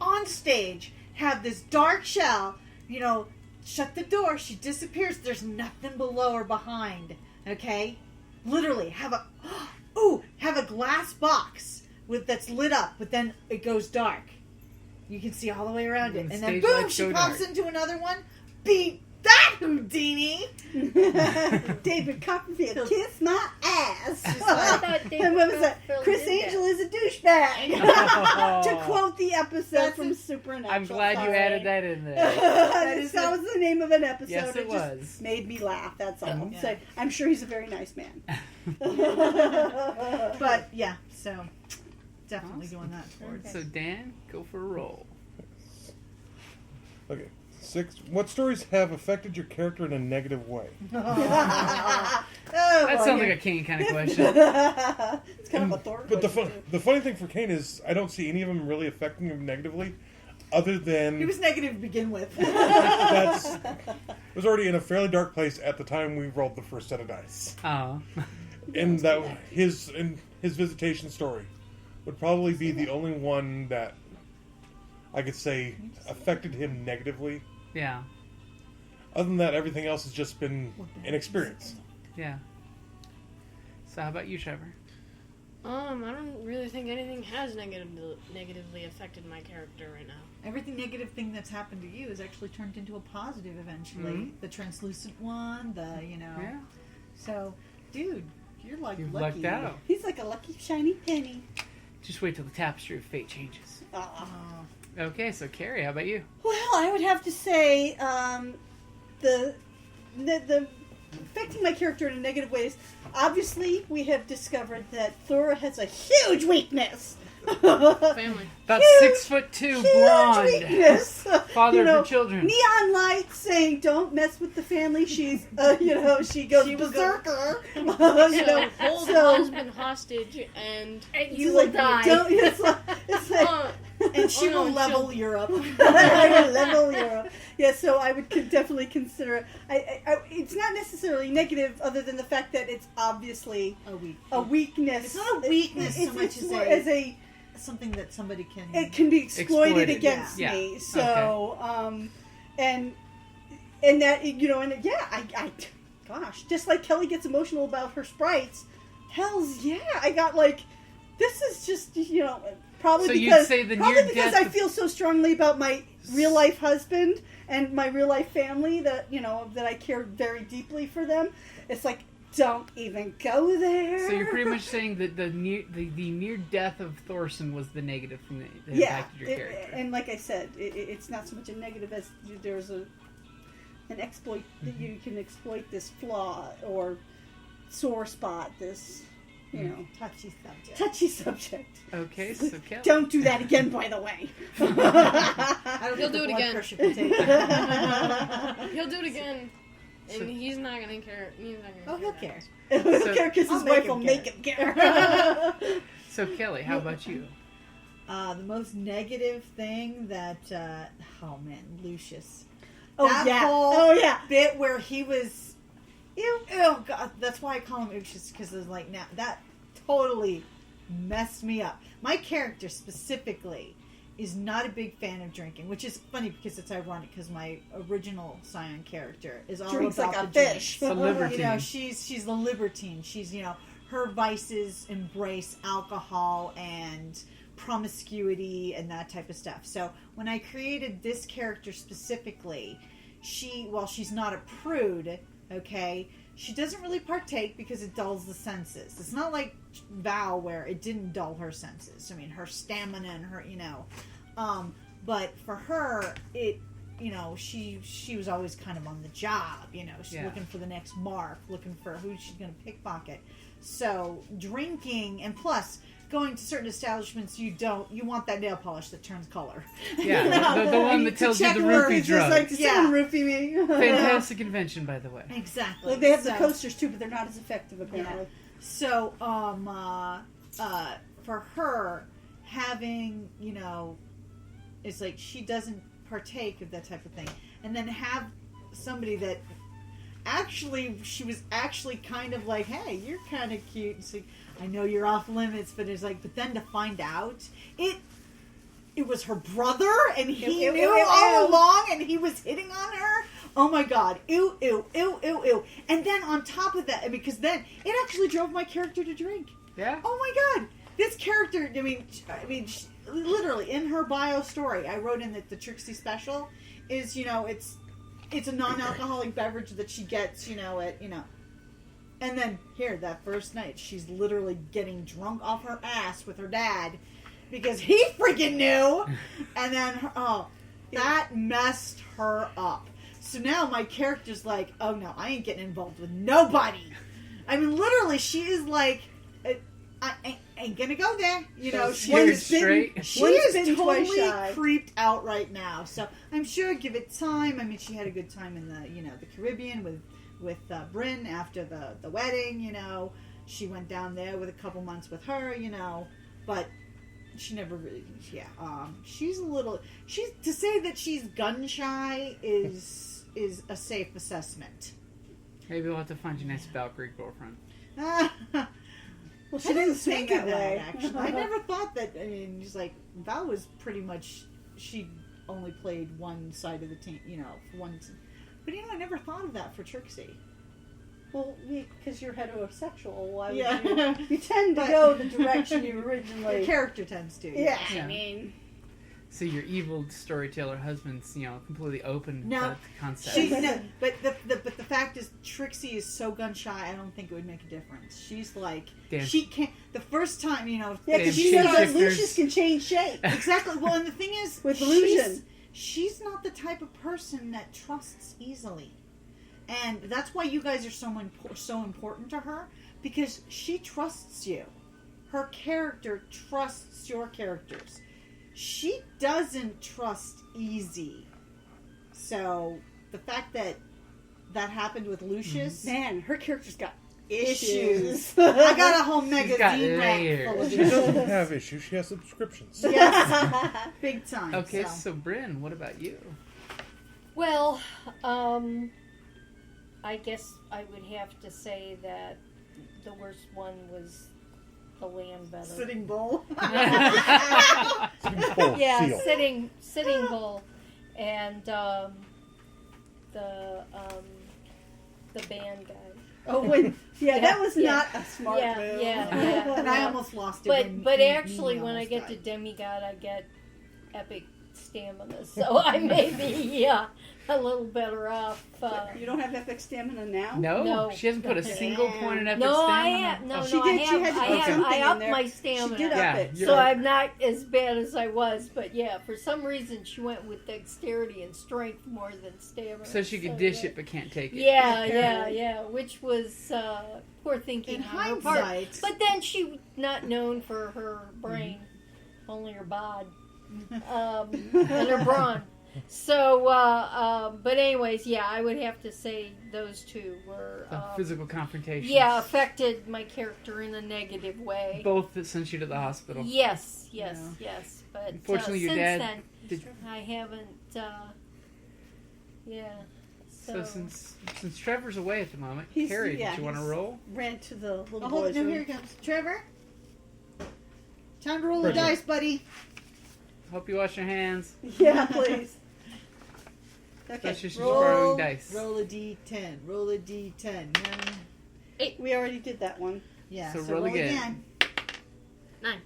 on stage, have this dark shell, you know, shut the door, she disappears, there's nothing below or behind, okay? Literally, have a glass box that's lit up, but then it goes dark. You can see all the way around it. And then stage boom, lights she go pops dark. into another one. Beat that, Houdini! David Copperfield, kiss my ass. I thought David And what was that? Copperfield Chris did Angel is a douchebag. Oh. To quote the episode That's from it. Supernatural. I'm glad you Sorry. added that in there. that was the name of an episode. Yes, it just was. made me laugh. That's all. Yeah. So I'm sure he's a very nice man. But, yeah, so definitely Awesome. going that towards. So Dan, go for a roll. Okay. 6. What stories have affected your character in a negative way? Oh, That sounds like a Kane kind of question. It's kind of a Thor But question, too. the funny thing for Kane is I don't see any of them really affecting him negatively, other than He was negative to begin with. it was already in a fairly dark place at the time we rolled the first set of dice. Oh. And that his visitation story would probably be the only one that I could say affected him negatively. Yeah. Other than that, everything else has just been an experience. Yeah. So how about you, Trevor? I don't really think anything has negatively affected my character right now. Everything negative thing that's happened to you is actually turned into a positive eventually. Mhm. The translucent one, Yeah. So, dude, you're like You've lucky. lucked out. He's like a lucky shiny penny. Just wait till the tapestry of fate changes. Aw. Okay, so Carrie, how about you? Well, I would have to say the affecting my character in a negative ways. Obviously, we have discovered that Thora has a huge weakness. Family. About Huge, 6'2", huge blonde, weakness. father You of know, your children. Neon lights saying "Don't mess with the family." She's, she goes She will go- berserker. So hold husband hostage and And She's you will like, die. Don't, it's like And she Oh, no, will level she'll- Europe. level Euro. Yeah, so I would definitely consider. It's not necessarily negative, other than the fact that it's obviously a weakness. It's not a weakness so much it's as more a- as a. Something that somebody can. It can be exploited Exploited, against yeah. me. Yeah, So, and that I gosh, just like Kelly gets emotional about her sprites. Hell's yeah, I got like, this is just probably So you'd because say the probably near because death I of- feel so strongly about my real life husband and my real life family that that I care very deeply for them. It's like, don't even go there. So you're pretty much saying that the near death of Thorson was the negative thing that yeah, impacted your character. and like I said, it's not so much a negative as there's an exploit that you can exploit this flaw or sore spot, this touchy subject. touchy subject. Okay, so Kelly. Don't do that again, by the way. I don't He'll think the do it blood again. pressure can take it. he'll do it again, and So- he's not gonna care. He's not gonna Oh, he'll care. Because his I'll make wife him will care. make him care. So Kelly, how about you? The most negative thing that, Lucius. Oh That yeah. whole Oh yeah. bit where he was, oh god, that's why I call him Lucius, because it's like, now, that totally messed me up. My character specifically is not a big fan of drinking, which is funny because it's ironic because my original Scion character is all Drinks about like a the fish. drinks. The libertine. You know, she's the libertine. She's, you know, her vices embrace alcohol and promiscuity and that type of stuff. So when I created this character specifically, while she's not a prude, okay, she doesn't really partake because it dulls the senses. It's not like Val where it didn't dull her senses. I mean, her stamina and her, you know, but for her, it, you know, she was always kind of on the job, you know, she's looking for the next mark, looking for who she's going to pickpocket. So drinking, and plus going to certain establishments, you want that nail polish that turns color. Yeah, You know? the one that tells you the roofie It's drug. just like, someone roofie me. Fantastic invention, by the way. Exactly. Well, they have the So- coasters too, but they're not as effective apparently. So, for her, having, you know, it's like she doesn't partake of that type of thing. And then have somebody that she was actually kind of like, hey, you're kind of cute. And so, I know you're off limits, but it's like, but then to find out, it was her brother, and he Ew, knew ew, ew, all ew. along, and he was hitting on her. Oh my god. Ew, ew, ew, ew, ew. And then on top of that, because then it actually drove my character to drink. Yeah. Oh my god. This character, I mean, literally in her bio story, I wrote in that the Trixie special is, you know, it's a non-alcoholic beverage that she gets, you know, at, you know. And then here, that first night, she's literally getting drunk off her ass with her dad because he freaking knew. And then, that messed her up. So now my character's like, oh no, I ain't getting involved with nobody. I mean, literally, she is like, I ain't gonna go there. You know, she Scared is straight. she One's is bitten, twice totally shy. creeped out right now. So I'm sure give it time. I mean, she had a good time in the, you know, the Caribbean with Bryn after the wedding. You know, she went down there with a couple months with her. You know, but she never really. Yeah, she's a little. She's to say that she's gun shy is a safe assessment. Maybe we'll have to find you a nice Valkyrie girlfriend. Well, She she didn't didn't think think of that that, way. actually. I never thought that. I mean, just like, Val was pretty much, she only played one side of the team, you know, but you know, I never thought of that for Trixie. Well, because you're heterosexual, why would Yeah. you tend to But- go the direction you The originally... character tends to. Yeah. Yeah. I mean, So your evil storyteller husband's, you know, completely open No. to the concept. She's, no, but the fact is, Trixie is so gun shy. I don't think it would make a difference. She's like, Damn. she can't. The first time, you know, Yeah, because Damn you know that shapeshifters. Lucius can change shape. exactly. Well, and the thing is, With illusion. she's not the type of person that trusts easily, and that's why you guys are so important to her, because she trusts you. Her character trusts your characters. She doesn't trust easy. So the fact that happened with Lucius, Man, her character's got issues. issues. I got a whole got magazine rack layers. full of She doesn't issues. have issues. She has subscriptions. Yes, big time. Okay, so. so Bryn, what about you? Well, I guess I would have to say that the worst one was the land better. Sitting bull. Full Yeah, seal. sitting bull, and the band guy. Oh, when, that was yeah. not a smart Yeah, move. yeah. And I almost lost it. But when actually, Mimi when I almost get to died. demigod, I get epic stamina, so I may be a little better off. You don't have epic stamina now? No, No. she hasn't put a single point in epic No, I stamina. have no, Oh, She no. did, I she have, had to I put have, something I in upped there. my She stamina. did up Yeah, it. you're So right. I'm not as bad as I was, but yeah, for some reason she went with dexterity and strength more than stamina. So she could dish it but can't take it. Yeah, which was poor thinking In on her part. hindsight, But then she not known for her brain, only her bod, and her brawn. So, but anyways, yeah, I would have to say those two were, The physical confrontation. yeah, affected my character in a negative way. Both that sent you to the hospital. Yes. Yeah. But Unfortunately, your since dad then, did- I haven't. Yeah. So since Trevor's away at the moment, He's- Carrie, yeah, did you want to he's- roll? Ran to the little oh, boy's no, room. here he comes. Trevor, time to roll the Bridget. dice, buddy. Hope you wash your hands. Yeah, please. Okay. That's just Roll, borrowing dice. roll a d10. Roll a d10. We already did that one. Yeah, So so roll roll again. again. 9.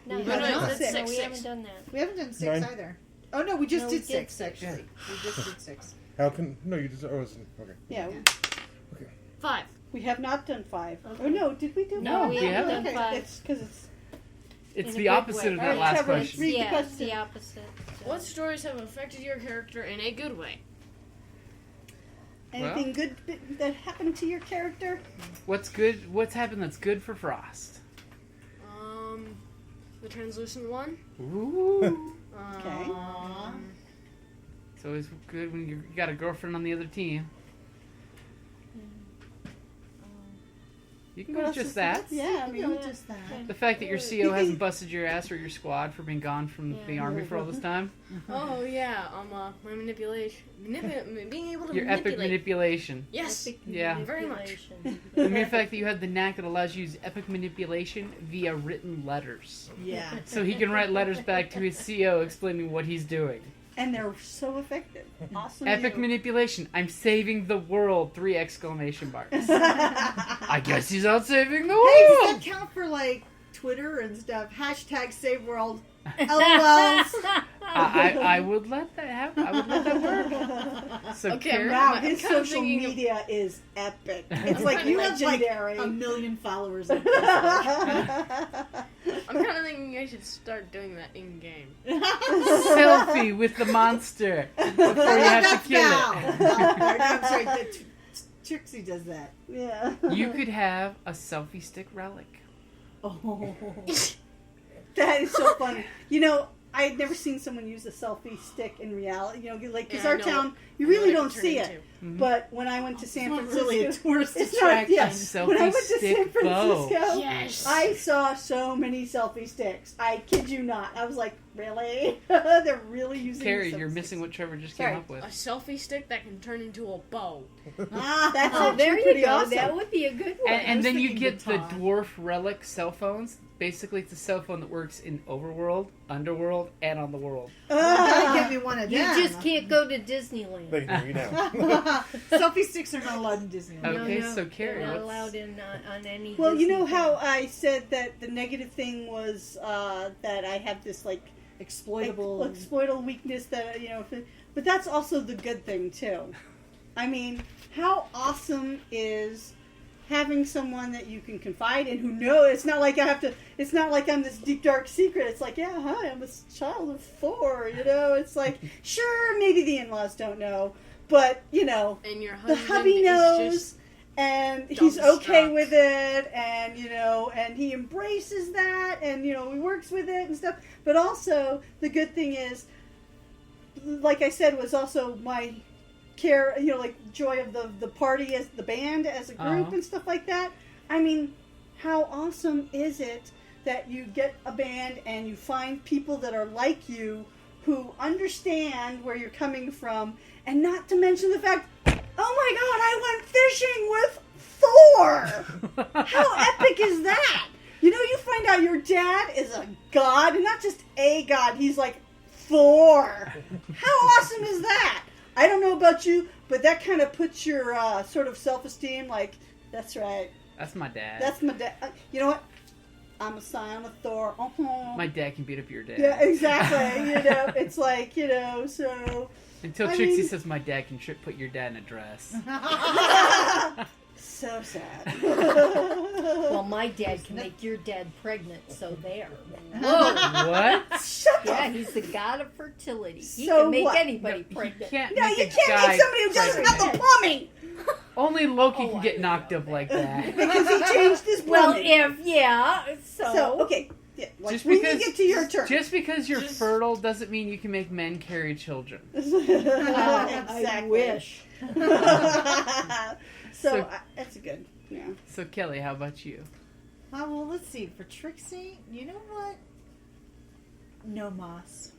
No, We no, haven't no, done that's six. six. We Six. haven't done that. We haven't done 6 Nine. either. Oh no, we just No, did we did 6 six. actually. We just did 6. How can no? You just okay. Yeah. 5. We have not done 5. Okay. Oh no, did we do No, 5? we haven't. done 5. It's because it's It's In a the good opposite way. of All that right, last Trevor, question. read the Yeah, it's question. the opposite. So. What stories have affected your character in a good way? anything good that happened to your character. What's good? What's happened that's good for Frost? The translucent one. Ooh. Okay. It's always good when you got a girlfriend on the other team. You can go What with else just is that. Yeah, I You mean, know, just that. The fact that your CO hasn't busted your ass or your squad for being gone from the Yeah. army for all this time. Oh yeah, my manipulation, being able to Your manipulate. epic manipulation. Yes. Epic Yeah. Very much. manipulation. The mere fact that you have the knack that allows you to use epic manipulation via written letters. Yeah. So he can write letters back to his CO explaining what he's doing. and they're so effective. Awesome. Epic you. manipulation. I'm saving the world. 3 exclamation marks. I guess he's out saving the Hey, does world. that count for like Twitter and stuff? Hashtag save world. LOLs. I would let that happen. I would let that work. So Okay, Karen, Wow, I'm his kind of social thinking of- media is epic. It's like you have like legendary. a million followers on Facebook. I'm kind of thinking I should start doing that in game. selfie with the monster before you have to kill it. I'm sorry, Trixie does that. Yeah. You could have a selfie stick relic. Oh. That is so funny. You know, I had never seen someone use a selfie stick in reality. You know, like because Yeah, I our know town, you I know really what it don't can see turn it. into. But when I went to San It's not Francisco, really a tourist it's attraction. not. Yeah. Selfie When I went to stick San Francisco, Yes. I saw so many selfie sticks. I kid you not. I was like, really? They're really using. Carrie, selfie you're sticks. missing what Trevor just Sorry. came up with. A selfie stick that can turn into a bow. Ah, that's Oh, actually there you pretty go. awesome. That would be a good one. And then you thinking get the baton. dwarf relic cell phones. Basically, it's a cell phone that works in Overworld, Underworld, and on the world. Gotta give me one of you them. just can't go to Disneyland. They know you now. Selfie sticks are not allowed in Disneyland. Okay, no, so Carrie, they're not what's- allowed in on any. Well, you Disney know how thing. I said that the negative thing was that I have this like Exploitable. exploitable weakness that you know, but that's also the good thing too. I mean, how awesome is having someone that you can confide in who knows? It's not like I have to. It's not like I'm this deep dark secret. It's like, yeah, hi, I'm a child of 4. You know, it's like, sure, maybe the in-laws don't know, but you know, And your the husband hubby is knows. just And he's okay dumbstruck. with it, and you know, and he embraces that, and you know, he works with it and stuff. But also, the good thing is, like I said, was also my care, you know, like joy of the party as the band as a group Uh-huh. and stuff like that. I mean, how awesome is it that you get a band and you find people that are like you who understand where you're coming from, and not to mention the fact, oh my god, I went fishing with Thor! How epic is that? You know, you find out your dad is a god, and not just a god, he's like Thor. How awesome is that? I don't know about you, but that kind of puts your sort of self-esteem like, that's right, That's my dad. that's my dad. You know what? I'm a scion of Thor. Uh-huh. My dad can beat up your dad. Yeah, exactly. You know, it's like, you know, so... Until I Trixie mean- says my dad can put your dad in a dress. So sad. Well, my dad can make your dad pregnant, so there. What? Shut Yeah, up. he's the god of fertility. He So can make what? anybody You pregnant. can't No, make you a can't guy make somebody who doesn't have the plumbing Only Loki Oh, can I get know. knocked up like that. because he changed his Well, plumbing. So, okay. Yeah, like Just when you because- get to your turn. Just because you're fertile doesn't mean you can make men carry children. Exactly. I wish. So, that's good. Yeah. So Kelly, how about you? Well, let's see. For Trixie, you know what? No moss.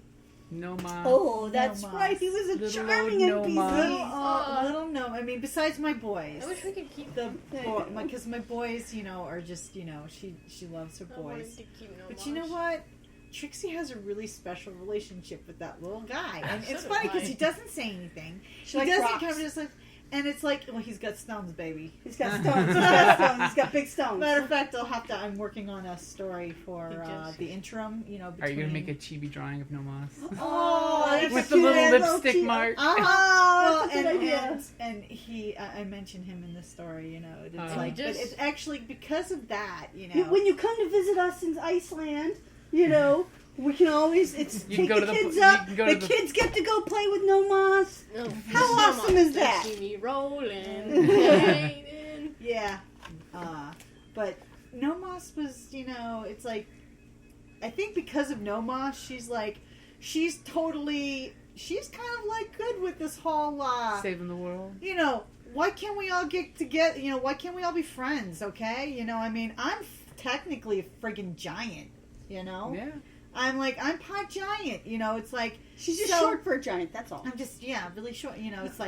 No mom. Oh, that's No right. He was a Little charming old NPC. Noma. Little no. I mean, besides my boys. I wish we could keep The because my boys, you know, are just, you know, she loves her I wanted boys. to keep no But you know moss. what? Trixie has a really special relationship with that little guy, and So it's do funny I. because he doesn't say anything. She He likes doesn't rocks. come just like, and it's like, well, he's got stones, baby. He's got stones. He's got stones. He's got big stones. Matter of fact, I'm working on a story for He does. the interim. You know, Are between... you gonna make a chibi drawing of No Moss? Oh, that's With the cute. little That lipstick cute. mark. Well, that's a good idea. and he, I mentioned him in the story. You know, it's Oh. like, Just- but it's actually because of that. You know, When you come to visit us in Iceland, you know, we can always You take can go the to kids you up. can go The to kids get to go play with No Moss. No, How no awesome more. is that? They see me rolling. Waiting. yeah. But No Moss was, you know, it's like, I think because of No Moss, she's kind of like good with this whole, Saving the world. you know, why can't we all get together? You know, why can't we all be friends? Okay, you know, I mean, I'm technically a friggin' giant. You know, Yeah. I'm part giant. You know, it's like She's just so- short for a giant. That's all. I'm just really short. You know, it's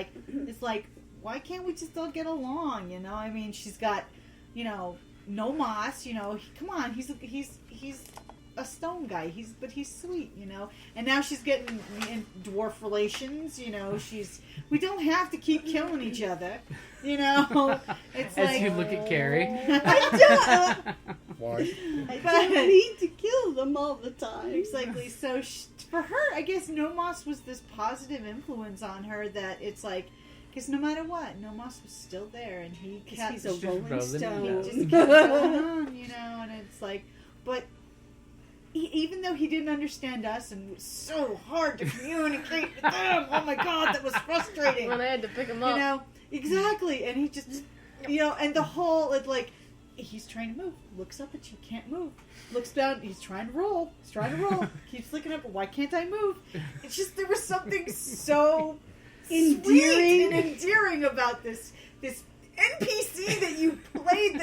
like why can't we just all get along? You know, I mean, she's got, you know, No Moss. You know, come on, he's a stone guy. But he's sweet. You know, and now she's getting in dwarf relations. You know, we don't have to keep killing each other. You know, it's As like you look at Carrie. I don't. Why? I But- don't need to kill them all the time. Exactly. So for her, I guess No Moss was this positive influence on her that it's like, because no matter what, No Moss was still there, and he kept He's a just rolling rolling stone. it just kept going on, you know. And it's like, but even though he didn't understand us and it was so hard to communicate with them, oh my God, that was frustrating. When I had to pick him You up. know, exactly. And he just, you know, and the whole, it's like, he's trying to move, looks up at you, can't move. Looks down, he's trying to roll, keeps looking up, why can't I move? It's just, there was something so Endearing. sweet and endearing about this NPC that you played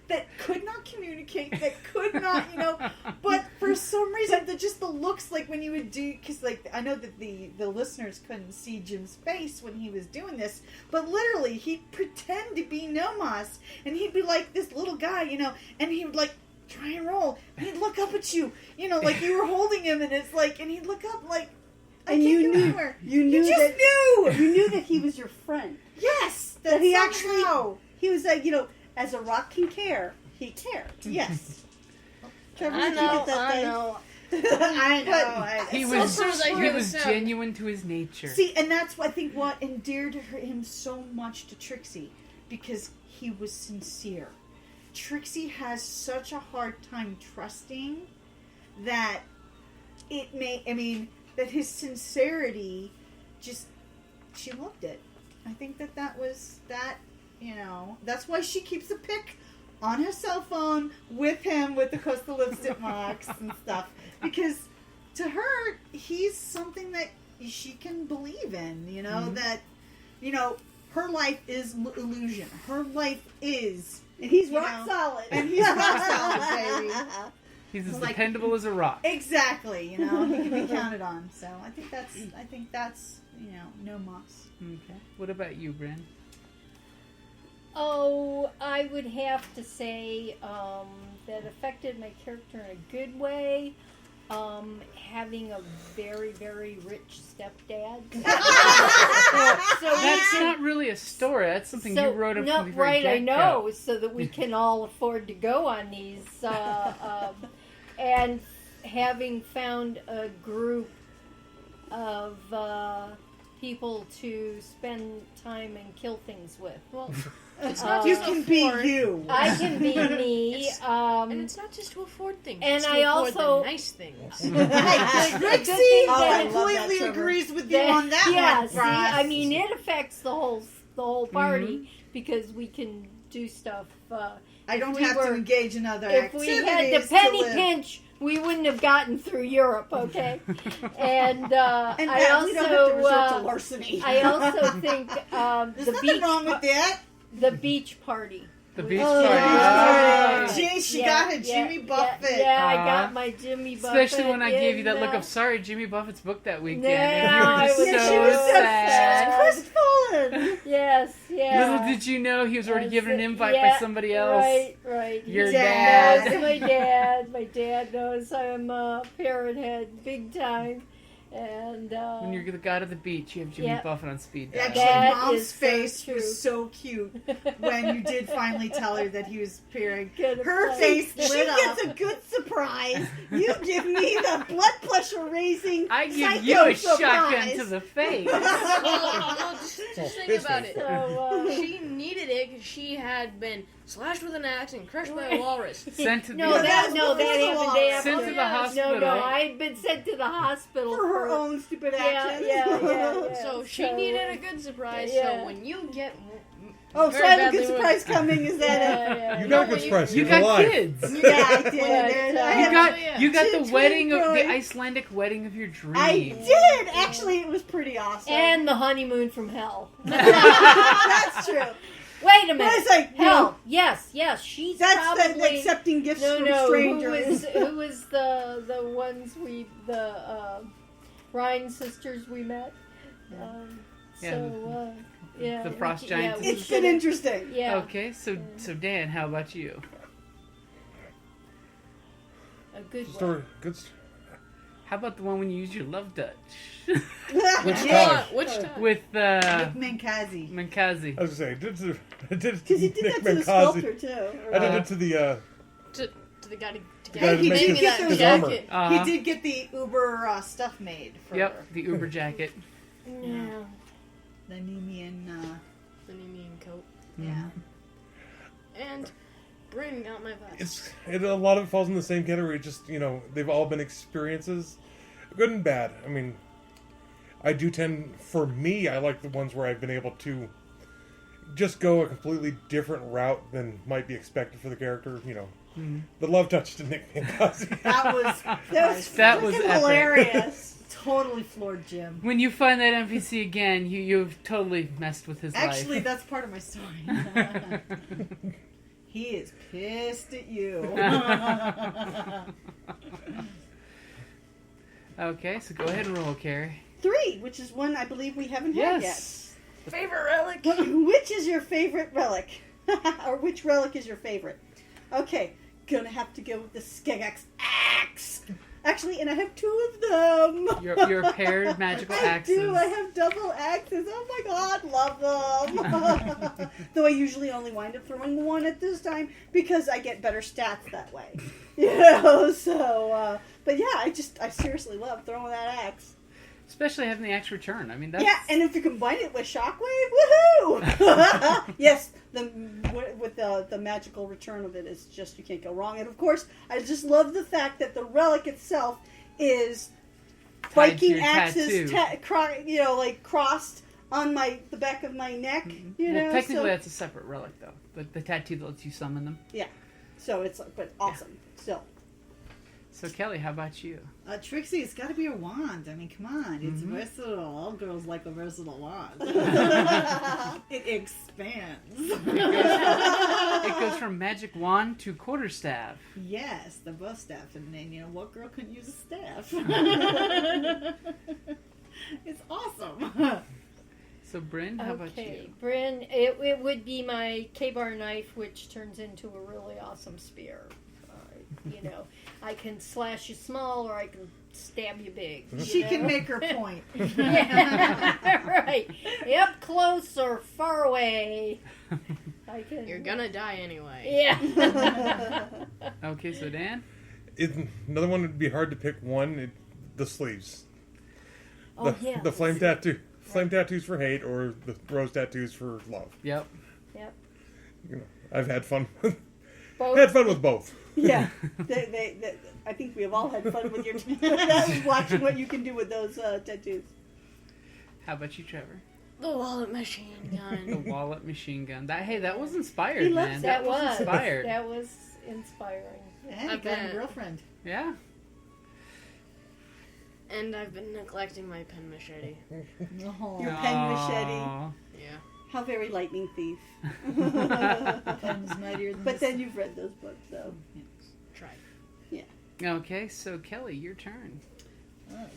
that could not communicate, that could not, you know, but for some reason, the looks, like when you would do, because like I know that the listeners couldn't see Jim's face when he was doing this, but literally he'd pretend to be No Moss, and he'd be like this little guy, you know, and he would like try and roll, and he'd look up at you, you know, like you were holding him, and it's like, and he'd look up like, I And can't you go knew- anywhere. you knew just that- knew. You knew that he was your friend. Yes, That he somehow. he was like, you know, as a rock can care, he cared. Yes. Trevor, I did you get know, that I thing? know. I know. He So was as soon as I hear he the was sound- genuine to his nature. See, and that's I think what endeared him so much to Trixie, because he was sincere. Trixie has such a hard time trusting that that his sincerity just, she loved it. I think that was that, you know, that's why she keeps a pic on her cell phone with him with the lipstick marks and stuff, because to her, he's something that she can believe in, you know, that, you know, her life is illusion. Her life is, And he's you rock know, solid. and he's rock solid, baby. He's as like- dependable as a rock. Exactly, you know, he can be counted on. So I think that's, you know, No Moss. Okay. What about you, Bryn? Oh, I would have to say that affected my character in a good way. Having a very, very rich stepdad. So That's not really a story. That's something you wrote up no, from the very right? I get-go. know, so that we can all afford to go on these, and having found a group of people to spend time and kill things with. Well, You can be you. I can be me. and it's not just to afford things. and it's to I afford also- the nice things. Trixie Oh, I love that, completely Trevor. agrees with you on that yeah, one. see, Frost. I mean, it affects the whole party because we can do stuff. I don't we have to were- engage in other If we activities had the to penny live. pinch, we wouldn't have gotten through Europe, okay? And And I that, we don't have to resort to also, larceny. I also think There's the nothing beach, wrong with that. the beach party. The beach Oh, party. yeah. Oh. Gee, she got her Jimmy Buffett. Yeah, I Uh-huh. got my Jimmy Buffett. Especially when I gave you that look in, of sorry, Jimmy Buffett's booked that weekend. Yeah, and you I were was- just Yeah, so she was so sad. sad. crestfallen. Yes, yeah. Little did you know he was already given an invite by Yeah, somebody else? Right. Your He dad. knows my dad. My dad knows I'm a parrot head big time. And When you're the god of the beach, you have Jimmy Yeah. Buffett on speed dial. Actually, That Mom's is so face true. was so cute when you did finally tell her that he was appearing. Gonna Her play. face She lit up. gets a good surprise. You give me the blood pressure raising. I give psycho you a surprise. shotgun to the face. Well, just think his about face. it. So, She needed it because she had been slashed with an axe and crushed by a walrus. Sent to no, the that was happened day after. Sent to the hospital. No, I had been sent to the hospital For her own stupid Yeah, actions. yeah. So she needed a good surprise. Yeah. So when you get Oh, so very I have a badly good surprise coming. Is that it? Yeah, You No, got a good when surprise. You He's got alive. kids. Yeah, I did. But, I you have- got yeah. you got Two the wedding of the twin boys. Icelandic wedding of your dreams. I did. Actually, it was pretty awesome. And the honeymoon from hell. that's true. Wait a But minute. it's like, Hell. no, Yes. She's that's probably the accepting gifts from no. strangers. Who was the ones Ryan sisters we met? Yeah, So yeah, the Frost yeah, Giants. we It's should- been interesting. Yeah, Okay, so Dan, how about you? a good one. Story. Good. How about the one when you use your love touch Which Yeah. time? which time? with Nick Mankazi. Mankazi? I was gonna say, I did Because he did Nick that to the Mankazi. sculptor, too. I did it to the To the guy to guy that he makes did his, get his those armor. jacket. He did get the Uber stuff made for Yep, the Uber jacket. Yeah. the Nemean. the Nemean coat. Yeah. And Bryn got my vest. A lot of it falls in the same category. Just they've all been experiences, good and bad. I mean, I do tend, for me, I like the ones where I've been able to just go a completely different route than might be expected for the character. The love touch to Nick Mankazi. That was That was freaking epic. hilarious. Totally floored Jim. When you find that NPC again, you've totally messed with his Actually, life. that's part of my story. He is pissed at you. Okay, so go ahead and roll, Carrie. 3, which is one I believe we haven't had Yes. Favorite relic? yet. Which is your favorite relic? Or which relic is your favorite? Okay, gonna have to go with the Skegax axe. Actually, and I have 2 of them. Your paired magical axes. I do. I have double axes. Oh my god, love them. Though I usually only wind up throwing 1 at this time because I get better stats that way. So, but yeah, I seriously love throwing that axe. Especially having the axe return. I mean, that's... Yeah, and if you combine it with Shockwave, woohoo! Yes, with the magical return of it is just, you can't go wrong. And of course, I just love the fact that the relic itself is Tied to Viking your axes, tattoo. crossed on the back of my neck. Well, technically that's a separate relic, though. The tattoo that lets you summon them. So it's but awesome. Still, So, Kelly, how about you? Trixie, it's got to be a wand. I mean, come on. It's versatile. All girls like a versatile wand. It expands. It goes from magic wand to quarterstaff. Yes, the bow staff. And then, what girl couldn't use a staff? It's awesome. So, Bryn, how about you? Bryn, it would be my K-bar knife, which turns into a really awesome spear. I can slash you small, or I can stab you big. She can make her point. Yeah, right. Up close or far away. I can. You're gonna die anyway. Yeah. Okay, so Dan? Another one would be hard to pick one. The sleeves. Yeah. The flame tattoo. Flame tattoos for hate, or the rose tattoos for love. Yep. I've had fun. Both. Had fun with both. yeah. I think we have all had fun with your watching what you can do with those tattoos. How about you, Trevor? The wallet machine The gun. wallet machine gun. That was inspired, He man. loves That was inspired. That was inspiring. And I you got a bet. girlfriend. Yeah. And I've been neglecting my pen machete. Oh, Your pen machete. Aw. Yeah. How very lightning thief. pen's mightier than But the then you've read those books, though. Try. Okay, so Kelly, your turn.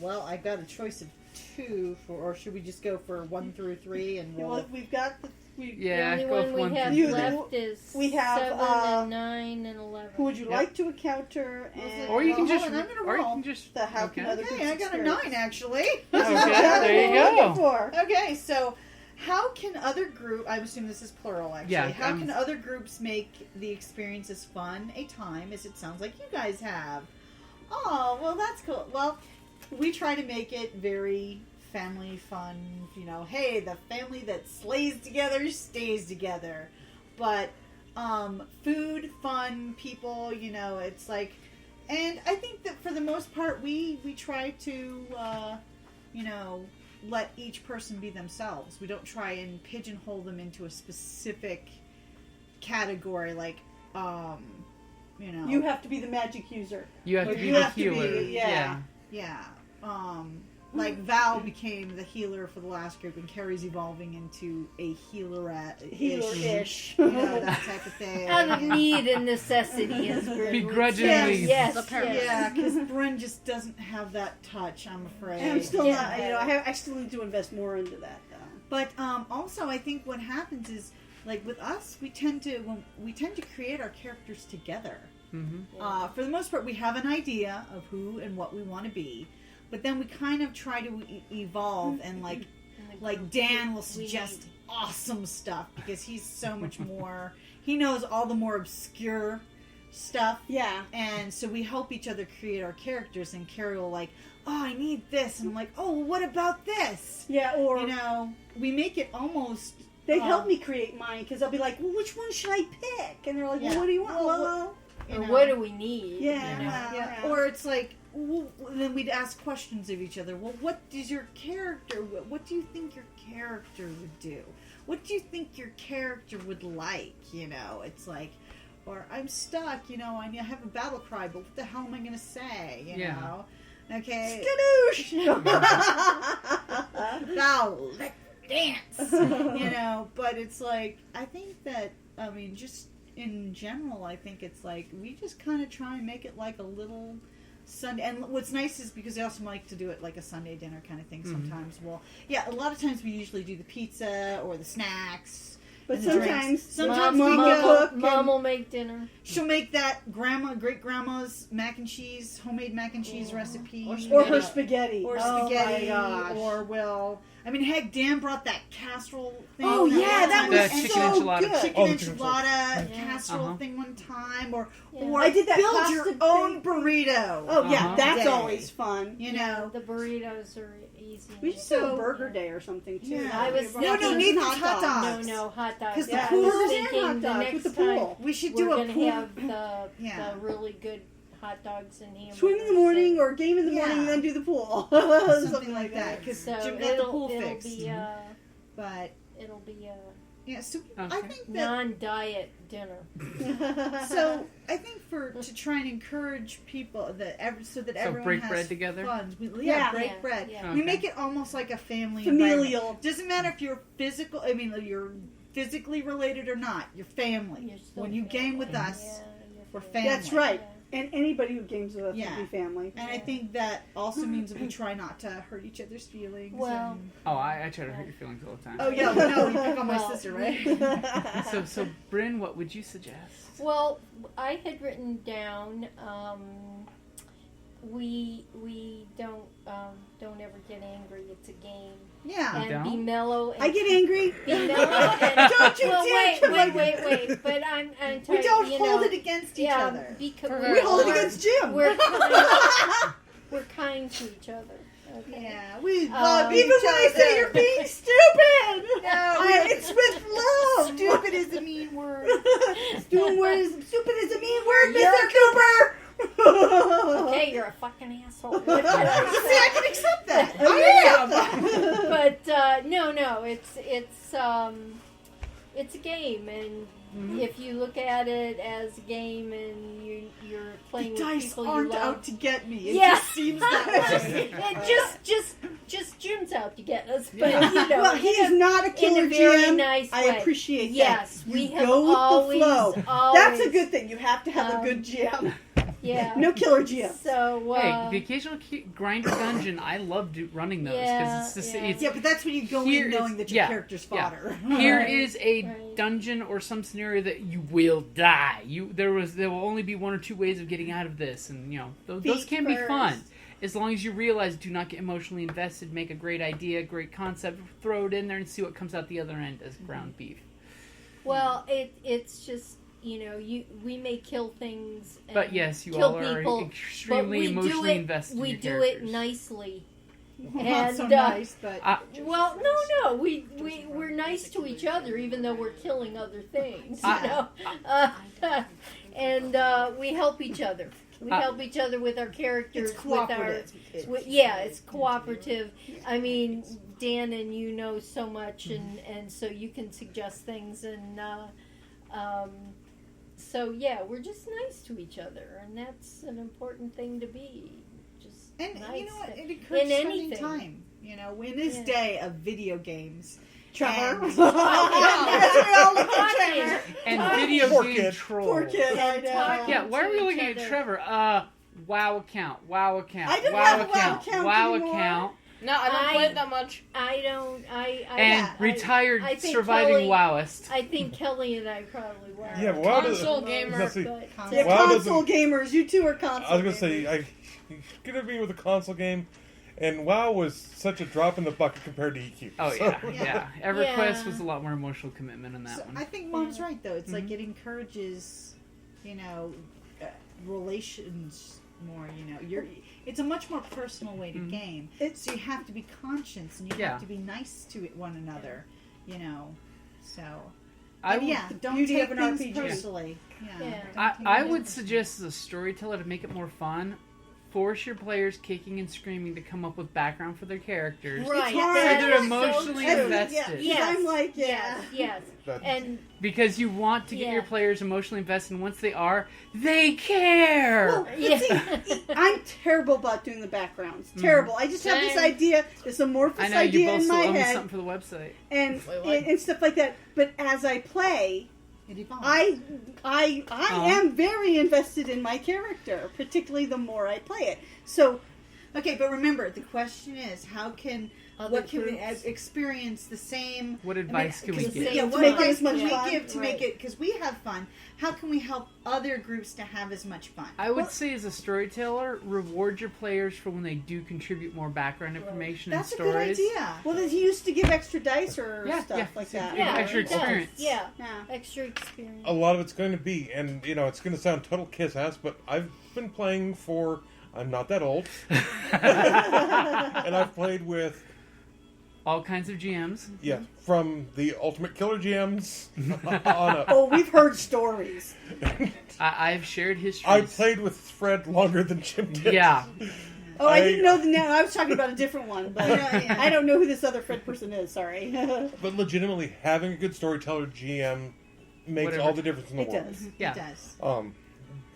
Well, I've got a choice of 2 or should we just go for 1 through 3 and roll? Well, we've got Yeah, the go only for one one we have through three. left is We have, 7 and 9 and 11. who would you Yep. like to encounter? And Or you can Well, just, hold on, I'm gonna or you roll. can just. The how can okay. other Okay, groups I got a experience. 9 actually. Okay, That's there you what we're go. looking for. Okay, so how can other group? I assume this is plural, actually. Yeah, how can other groups make the experience as fun a time as it sounds like you guys have? Oh, well, that's cool. Well, we try to make it very family fun. You know, hey, the family that slays together stays together. But food, fun, people. You know, it's like, and I think that for the most part, we try to, you know, let each person be themselves. We don't try and pigeonhole them into a specific category, like, you know, You have to be the magic user. You have to Like, be you the have to be- healer. yeah. yeah, like Val became the healer for the last group, and Carrie's evolving into a healer-ish. Healer-ish. You know, that type of thing. Out of need and necessity, as Bryn would Begrudgingly. say. Yes, The parents. yes. Yeah, because Bryn just doesn't have that touch, I'm afraid. And I'm still Yeah. not, I still need to invest more into that, though. But also, I think what happens is, like with us, we tend to create our characters together. Mm-hmm. For the most part, we have an idea of who and what we want to be, but then we kind of try to evolve. And like Dan will suggest awesome stuff because he's so much more. He knows all the more obscure stuff. Yeah. And so we help each other create our characters. And Carrie will like, oh, I need this, and I'm like, oh, well, what about this? Yeah, or You know, we make it almost. they help me create mine because I'll be like, well, which one should I pick? And they're like, well, what do you want? Well, you Or know. what do we need? Yeah. you know? Yeah. Yeah. Or it's like, well, then we'd ask questions of each other. Well, what is your character? What do you think your character would do? What do you think your character would like? You know, it's like, or I'm stuck. You know, I have a battle cry, but what the hell am I going to say? You Yeah. know, okay. Skadoosh! Val, let's dance. You know, but it's like, I think that, I mean, just in general, I think it's like we just kind of try and make it like a little Sunday. And what's nice is because I also like to do it like a Sunday dinner kind of thing sometimes. Well, yeah, a lot of times we usually do the pizza or the snacks. But and the drinks. sometimes, Sometimes Mom we will go. cook. Mom and- will make dinner. She'll make that great grandma's mac and cheese, homemade mac and cheese recipe, or her spaghetti. or Oh, spaghetti, my gosh. or I mean, heck, Dan brought that casserole thing. Oh, yeah, that The was chicken so enchilada. good. chicken Oh, the chicken enchilada Yeah. casserole Uh-huh. thing one time, or Yeah. or I did that build pasta your thing. own burrito. Oh, yeah, Uh-huh. that's Day. always fun. You know, The burritos are easy. We should do So- a burger day or something, too. Yeah. I was no, thinking- Nathan's hot dogs. No, hot dogs. 'Cause the I pool- was burgers and thinking hot the dogs next with the time pool. we should we're do a gonna pool. have the Yeah. really good hot dogs and hamburgers. Swim in the morning and- or game in the morning Yeah. and then do the pool. Something like that. Because so Jim got the it'll, pool it'll fixed. be But it'll be yeah, so I Okay. think a that non-diet dinner. so I think to try and encourage people so that everyone break has bread together? fun. Yeah. Break Yeah, bread. yeah. We Okay. make it almost like a family environment. Familial. Doesn't matter if you're physical. I mean, you're physically related or not. You're family. You're still When you game with family. us, Yeah, you're we're family. family. That's right. Yeah. And anybody who games with us Yeah. will be family. And I think that also means that we try not to hurt each other's feelings. Well- and- Oh, I try to hurt your feelings all the time. oh yeah, well, no, you pick on my Well, sister, right? So Bryn, what would you suggest? Well, I had written down we don't ever get angry. It's a game, Yeah. and be don't? mellow. And I get angry. Be mellow. And, Don't you well, dare wait. But I'm We telling don't you hold know, it against each yeah, other. because We hold it against Jim. we're kind to each other. Okay. Yeah, we love each Even when I other. say you're being stupid. it's with love. Stupid is a mean word. Stupid is a mean word, You're- Mr. Cooper. Okay, you're a fucking asshole. See, I can accept that. But no, it's a game, and if you look at it as a game, and you're The playing with dice people you aren't love, out to get me. It Yeah. just seems that way. and just Jim's out to get us. But Yeah. you know, Well, he is not a killer, in a very Jim. nice I way. appreciate that. Yes, we You have go with always, the flow. always. That's a good thing. You have to have a good Jim. Yeah. No killer GM. So Hey, the occasional grinder dungeon, I love running those because it's just Yeah, it's Yeah, but that's when you go Here in is- knowing that your yeah, character's yeah. fodder. Here Right, is a right. dungeon or some scenario that you will die. There will only be one or two ways of getting out of this, and those Feet can be fun first. as long as you realize do not get emotionally invested. Make a great idea, great concept, throw it in there, and see what comes out the other end as ground beef. Well, it's just we may kill things, and But yes, you kill all are people, extremely but emotionally invested. in We your do characters. it nicely. Not And, so nice, but Well, no, we're nice to each other, even though we're killing other things, and we help each other. We help each other with our characters. it's cooperative. It's cooperative. I mean, Dan and you know so much, and so you can suggest things, and so yeah, we're just nice to each other, and that's an important thing to be. Just And nice you know what? It in encourages spending anything. time. In this Yeah. day of video games, Trevor. and- Yes, we all look at Talking. Trevor. And video Poor game kid. trolls. Poor kid. I know. Talking. Yeah, why are we To looking each at other. Trevor? WoW account, WoW account, I don't WoW have a WoW account, account WoW anymore. account, No, I don't I- play it that much. I don't. and yeah, retired I think surviving Kelly- WoWist. I think Kelly and I probably were. Yeah, but WoW Console doesn't. gamer. Let's see. But, Yeah, WoW console gamers. You two are console. I was gonna say, gamers. you're gonna be with a console game, and WoW was such a drop in the bucket compared to EQ. Oh So- yeah. EverQuest Yeah. was a lot more emotional commitment in that So one. I think Mom's Yeah. right though. It's like Mhm. it encourages, relations more. It's a much more personal way to Mhm. game. It's- So you have to be conscious and you Yeah. have to be nice to one another. So I and would, yeah, don't beauty take of an things RPG. personally. Yeah. Yeah. don't I, take I things would personally. suggest as a storyteller to make it more fun. Force your players kicking and screaming to come up with background for their characters. Right. hard. So That they're is so emotionally true. invested. Yes. I'm like, Yes. That- And Because you want to get Yeah. your players emotionally invested, and once they are, they care! Well, but Yeah. see, I'm terrible about doing the backgrounds. Terrible. I just have this Same. idea, this amorphous I know you idea both in still my owe me head, something for the website. and, Wait, what? and stuff like that. But as I play, It evolves. I am very invested in my character, particularly the more I play it. So Okay, but remember, the question is, how can Other what can we groups. experience the same? What advice can we because- give? Yeah, To what make it advice as much can we fun? give to make Right. it? Because we have fun. How can we help other groups to have as much fun? I would Well, say, as a storyteller, reward your players for when they do contribute more background information and that's a good stories. idea. well, he used to give extra dice or Yeah, stuff yeah. like that. Yeah, yeah, extra it does. experience. Yeah. Yeah. Extra experience. A lot of it's going to be, and it's going to sound total kiss ass, but I've been playing for. I'm not that old, and I've played with All kinds of GMs. from the Ultimate Killer GMs on up. Oh, we've heard stories. I've shared histories. I played with Fred longer than Jim did. Yeah. Oh, I I- didn't know the name. I was talking about a different one, but Yeah. I don't know who this other Fred person is. Sorry. But legitimately, having a good storyteller GM makes Whatever. all the difference in the It world. does. Yeah. It does.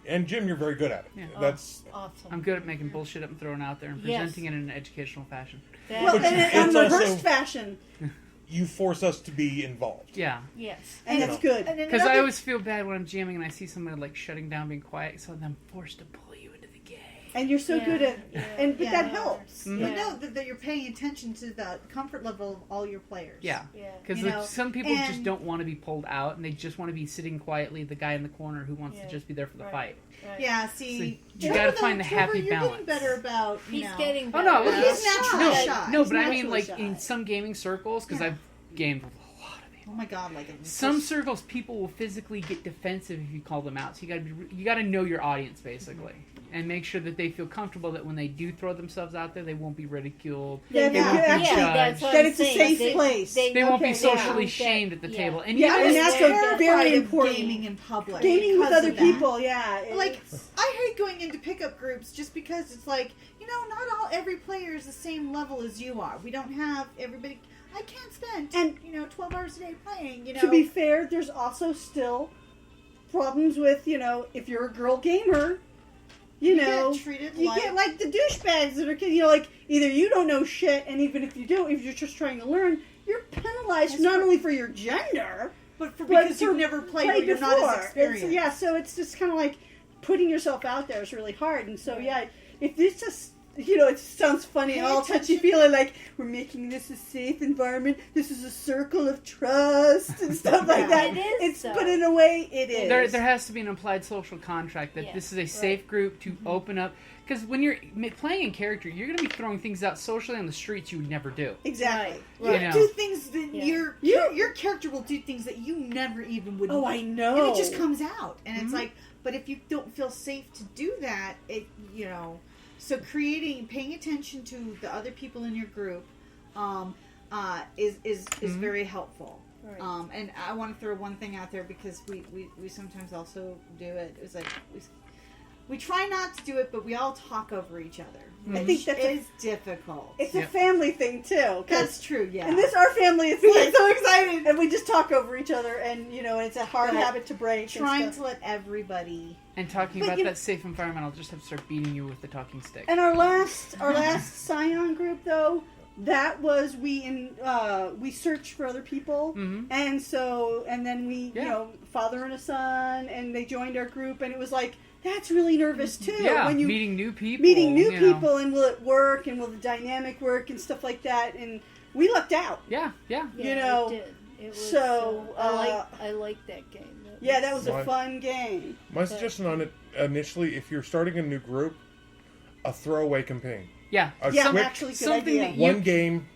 And Jim, you're very good at it. Yeah. That's Awesome. I'm good at making bullshit up and throwing it out there and Yes. presenting it in an educational fashion. Well, But and it's in the also- reverse fashion, you force us to be involved. Yeah. Yes. and You it's know. good. And Because another- I always feel bad when I'm jamming and I see somebody like shutting down, being quiet, so I'm forced to pull you into the game. And you're so Yeah, good at, yeah. and but Yeah. that helps. Mhm. But Yeah. know that you're paying attention to the comfort level of all your players. Yeah. Yeah. Because You know, some people just and- don't want to be pulled out, and they just want to be sitting quietly, the guy in the corner who wants Yeah. to just be there for the Right. fight. Right. Yeah. See, So you Trevor, gotta though, find the Trevor, happy you're balance. getting better about He's know. getting Oh better. no, Well, he's naturally no, shy. no, He's but I mean, naturally like shy. in some gaming circles, because Yeah. I've gamed with a lot of people. Oh my God! Like Some circles, people will physically get defensive if you call them out. So you got to know your audience basically, and make sure that they feel comfortable that when they do throw themselves out there, they won't be ridiculed. Yeah, They won't be actually, judged. that's what that I'm it's a saying. safe place. They won't be Okay, socially yeah. shamed at the Yeah. table. And Yeah, you and know, that's terrified very of important. Gaming in public. Gaming with because other of that. people, yeah. Like, I hate going into pickup groups just because it's like, not every player is the same level as you are. We don't have everybody. I can't spend, And- 12 hours a day playing. To be fair, there's also still problems with, if you're a girl gamer, you get treated you like get like the douchebags that are, like either you don't know shit, and even if you do, if you're just trying to learn, you're penalized That's not right. only for your gender, but but because for you've never played or played you're not before. as experienced. Yeah, so it's just kind of like, putting yourself out there is really hard. And so, yeah, if this just, it sounds funny and all touchy-feely, like, we're making this a safe environment, this is a circle of trust and stuff like that. It is, But in a way, it is. There has to be an implied social contract that this is a safe group to open up. Because when you're playing in character, you're going to be throwing things out socially on the streets you would never do. Exactly. Right. You You know. do things that your character will do things that you never even would. Oh, I know. And it just comes out, and it's like, but if you don't feel safe to do that, so paying attention to the other people in your group, is very helpful. Right. And I want to throw one thing out there because we sometimes also do it. It's like we try not to do it, but we all talk over each other. I think that's It's difficult. It's a family thing, too. 'cause- That's true, yeah. And our family is We get so excited. and we just talk over each other, and it's a hard But habit to break. Trying and to stuff. let everybody. And talking But about that safe environment, I'll just have to start beating you with the talking stick. And our last Scion group, though, that was we searched for other people, and then we father and a son, and they joined our group, and it was like. That's really nervous too. Yeah, when you meeting new people. meeting new you know. people, and will it work, and will the dynamic work, and stuff like that. And we lucked out. Yeah. Yeah, it did. It was, so, I like that game. That was a Right. fun game. My suggestion on it initially, if you're starting a new group, a throwaway campaign. Yeah. A Yeah, quick actually, good something idea. that one game,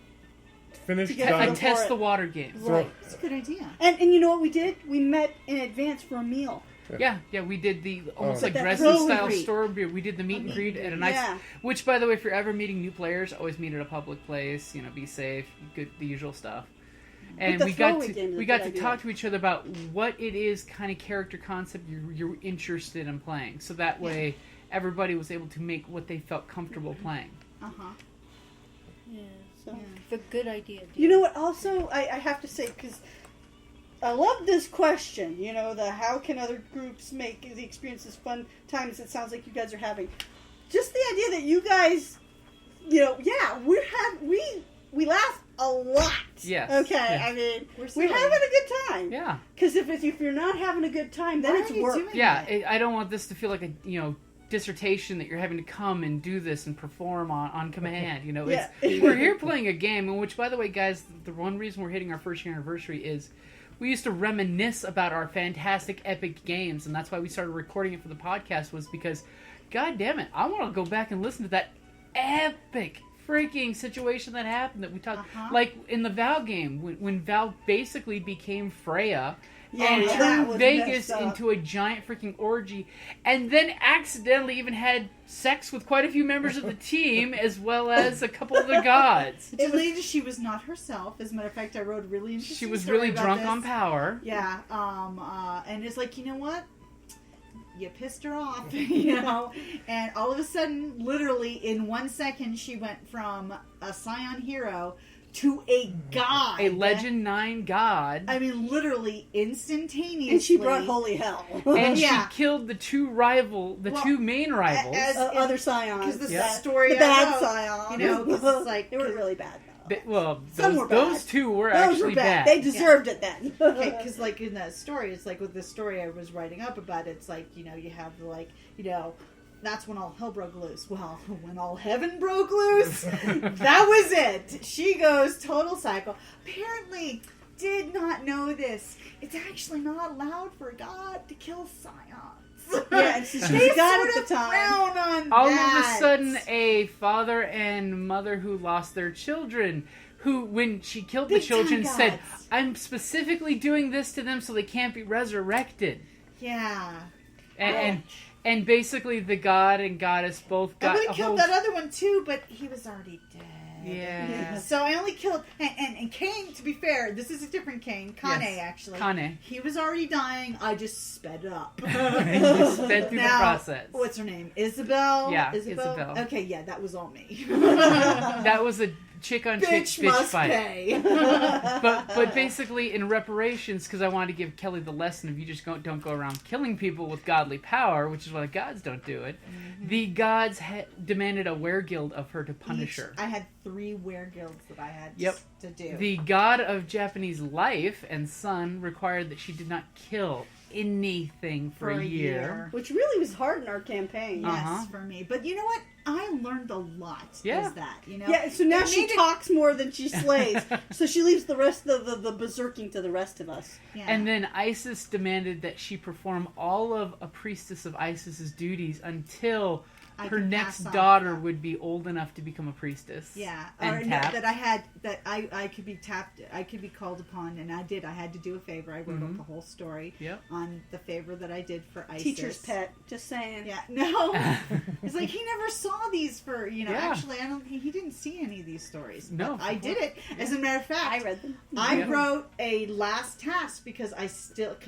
finished, To get A done. for test it. the water game. Throw- It's a good idea. And you know what we did? We met in advance for a meal. Yeah, we did the almost like But that Dresden throw and style greet. store beer. We did the meet and greet at a nice. Yeah. Which, by the way, if you're ever meeting new players, always meet at a public place. Be safe, good, the usual stuff. And the we got throwaway game is to a we got good to idea. talk to each other about what it is kind of character concept you're interested in playing. So that way, everybody was able to make what they felt comfortable playing. Yeah. So. It's a good idea. Dude. You know what? Also, I have to say, because I love this question. The how can other groups make the experiences fun times? It sounds like you guys are having. Just the idea that you guys, we laugh a lot. Yes. Okay. Yeah. I mean, We're we're silly. having a good time. Yeah. Because if you're not having a good time, then Why it's are you work. doing Yeah, that? I don't want this to feel like a dissertation that you're having to come and do this and perform on command. Yeah. We're here playing a game, in which, by the way, guys, the one reason we're hitting our first year anniversary is we used to reminisce about our fantastic epic games, and that's why we started recording it for the podcast. Was because, god damn it, I want to go back and listen to that epic freaking situation that happened that we talked like in the Val game when Val basically became Freya. Yeah, And that turned was Vegas messed up. into a giant freaking orgy, and then accidentally even had sex with quite a few members of the team, as well as a couple of the gods. She was not herself. As a matter of fact, I wrote a really interesting She was story really about drunk this. on power. Yeah, and it's like, you know what? You pissed her off, and all of a sudden, literally in 1 second, she went from a Scion hero to a god. A Legend 9 god. I mean, literally instantaneously. And she brought holy hell. And Yeah. she killed the two main rivals. Other Scions. Because this Yeah. is the story The bad I wrote, Scions. 'cause it's like they were really bad, though. Well, Some were those bad. two were Those actually were bad. bad. They deserved it then. because like in that story, it's like with the story I was writing up about, it's like, you have that's when all hell broke loose. Well, when all heaven broke loose, that was it. She goes total psycho. Apparently, did not know this. It's actually not allowed for God to kill scions. Yeah, and so she They was God sort at of the time. frown on All that. of a sudden, a father and mother who lost their children, who, when she killed the Big time children, said, gods. I'm specifically doing this to them so they can't be resurrected. Yeah. And basically the god and goddess both I got would a have whole... killed that other one too, but he was already dead. Yeah. So I only killed and Cain. To be fair, this is a different Cain. Kane, Yes. actually. Kane. He was already dying. I just sped up. And you sped through the Now, process. What's her name? Isabel. Yeah, Isabel. Okay, yeah, that was all me. That was a chick-on-chick Bitch bitch must fight. pay. But basically, in reparations, because I wanted to give Kelly the lesson of you just don't go around killing people with godly power, which is why the gods don't do it. Mm-hmm. The gods demanded a weregild of her to punish her. I had 3 wereguilds that I had Yep. to do. The god of Japanese life and sun required that she did not kill anything for a year. Which really was hard in our campaign. Yes, Uh-huh. for me. But you know what? I learned a lot Yeah. as that, you know? Yeah, so now It she made it- talks more than she slays. So she leaves the rest of the berserking to the rest of us. Yeah. And then Isis demanded that she perform all of a priestess of Isis's duties until I her can next pass on. daughter would be old enough to become a priestess. Yeah, And or no, tap. that I had that I could be tapped, I could be called upon, and I did. I had to do a favor. I wrote up the whole story Yep. on the favor that I did for Isis. Teacher's pet. Just saying. Yeah, no, it's like he never saw these for Yeah. Actually, I don't. He didn't see any of these stories. No, but I did it. As a matter of fact, I read them. I Yeah. wrote a last task because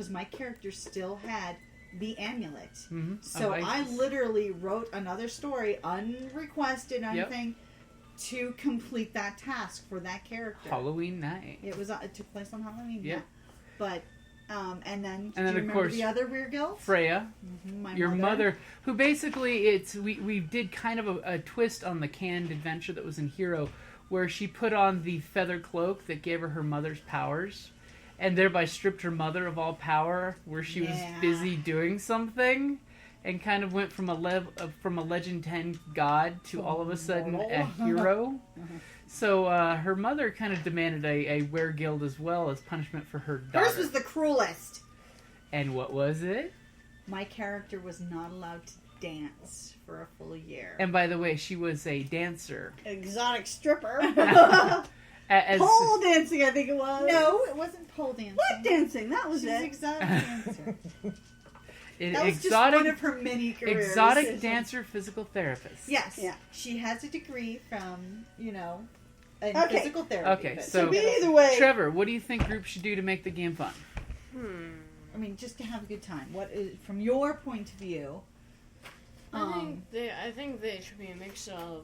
my character still had the amulet. Mhm. So Of I Isis. literally wrote another story, unrequested, anything, to complete that task for that character. Halloween night. It took place on Halloween. Yeah. Yeah, but and then And do then, you of remember course, the other rear guilds? Freya, My your mother, who basically we did kind of a twist on the canned adventure that was in Hero, where she put on the feather cloak that gave her mother's powers, and thereby stripped her mother of all power, where she was Yeah. busy doing something, and kind of went from a Legend 10 god to all of a sudden a hero. So her mother kind of demanded a weregild as well as punishment for her daughter. Hers was the cruelest. And what was it? My character was not allowed to dance for a full year. And by the way, she was a dancer. Exotic stripper. As Pole dancing, I think it was. No, it wasn't pole dancing. What dancing? That was She was it. exotic dancer. an That was just one of her many careers. exotic dancer physical therapist. Yes. Yeah. She has a degree from, in Okay. physical therapy. Okay, but- so- But either way, Trevor, what do you think groups should do to make the game fun? I mean, just to have a good time. What is, from your point of view? I think they should be a mix of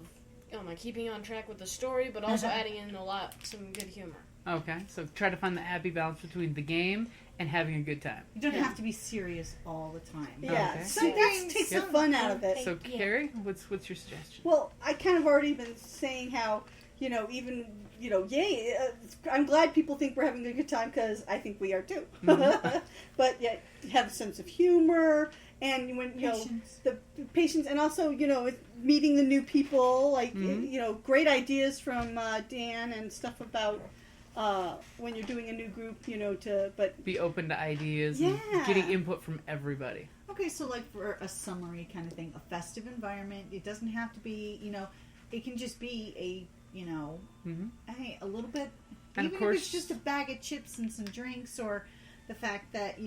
keeping on track with the story, but also adding in some good humor. Okay, so try to find the happy balance between the game and having a good time. You don't have to be serious all the time. yeah, Okay. sometimes take the fun out of it. So, Yeah. Carrie, what's your suggestion? Well, I kind of already been saying how, even, yay, I'm glad people think we're having a good time because I think we are too. But yet, have a sense of humor and when, Patience. the patience and also, meeting the new people, like, great ideas from Dan and stuff about when you're doing a new group, Be open to ideas Yeah. and getting input from everybody. Okay, so like for a summary kind of thing, a festive environment. It doesn't have to be, it can just be Mhm. hey, a little bit, And of even course- if it's just a bag of chips and some drinks, or the fact that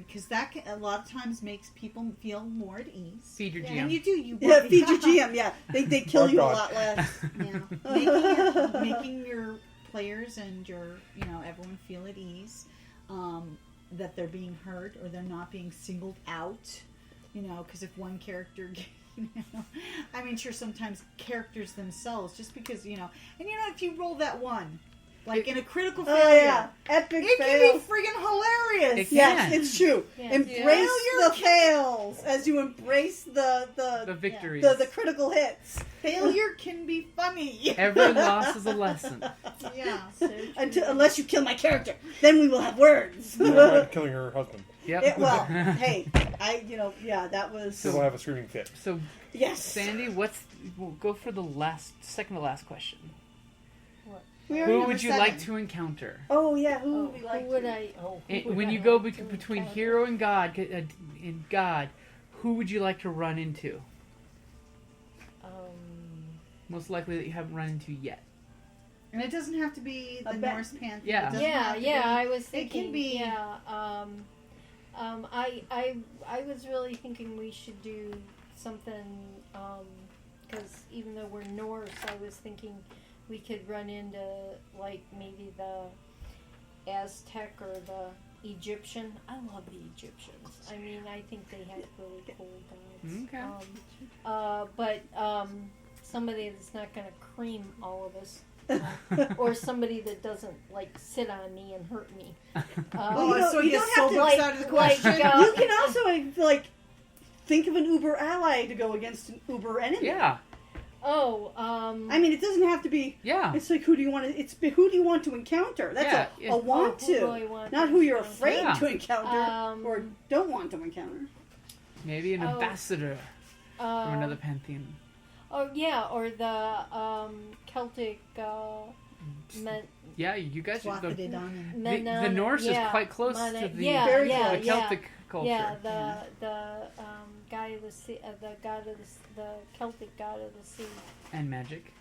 because that a lot of times makes people feel more at ease. Feed your Yeah, GM. and you do you Yeah, want- feed your GM, yeah. They kill Oh, you a God. lot less. Yeah. making your players and your everyone feel at ease, that they're being heard or they're not being singled out, because if one character I mean, sure, sometimes characters themselves, just because and if you roll that one like in a critical Oh failure, yeah, epic it can fail. be friggin' hilarious. It Yes, can. it's true. Yeah. Embrace Failure the fails as you embrace the The victories. the critical hits. Failure can be funny. Every loss is a lesson. Yeah. So true. Unless you kill my character, then we will have words. Right, killing her husband. Yep. Well, hey, that was She'll have a screaming fit. So, yes. Sandy, we'll go for the second to last question. We already Who have would a you seven. like to encounter? Oh yeah, who Oh, would we like? who would to? I? Oh, who would When I you go like to between encounter? hero and God, who would you like to run into? Most likely that you haven't run into yet. And it doesn't have to be the A bet. Norse Panther. Yeah. It doesn't Yeah, have to yeah. be- I was It thinking. can be. Yeah. I was really thinking we should do something. Because even though we're Norse, I was thinking we could run into like maybe the Aztec or the Egyptian. I love the Egyptians. I mean, I think they had really cool gods. Okay. But somebody that's not going to cream all of us. Or somebody that doesn't like sit on me and hurt me. Well, so you you don't so have to- books out of the question. You can also like think of an Uber ally to go against an Uber enemy. Yeah. I mean, it doesn't have to be. Yeah. It's like who do you want to? It's who do you want to encounter? That's Yeah, a want who to, do I want not to who you're encounter? afraid Yeah. to encounter or don't want to encounter. Maybe an ambassador from another pantheon. Oh yeah, or the Celtic. Yeah, you guys. The Swathidadan. Norse is yeah, quite close to the, Very yeah, close. the Celtic culture. Yeah, the guy of the sea, the god of the Celtic god of the sea, And magic.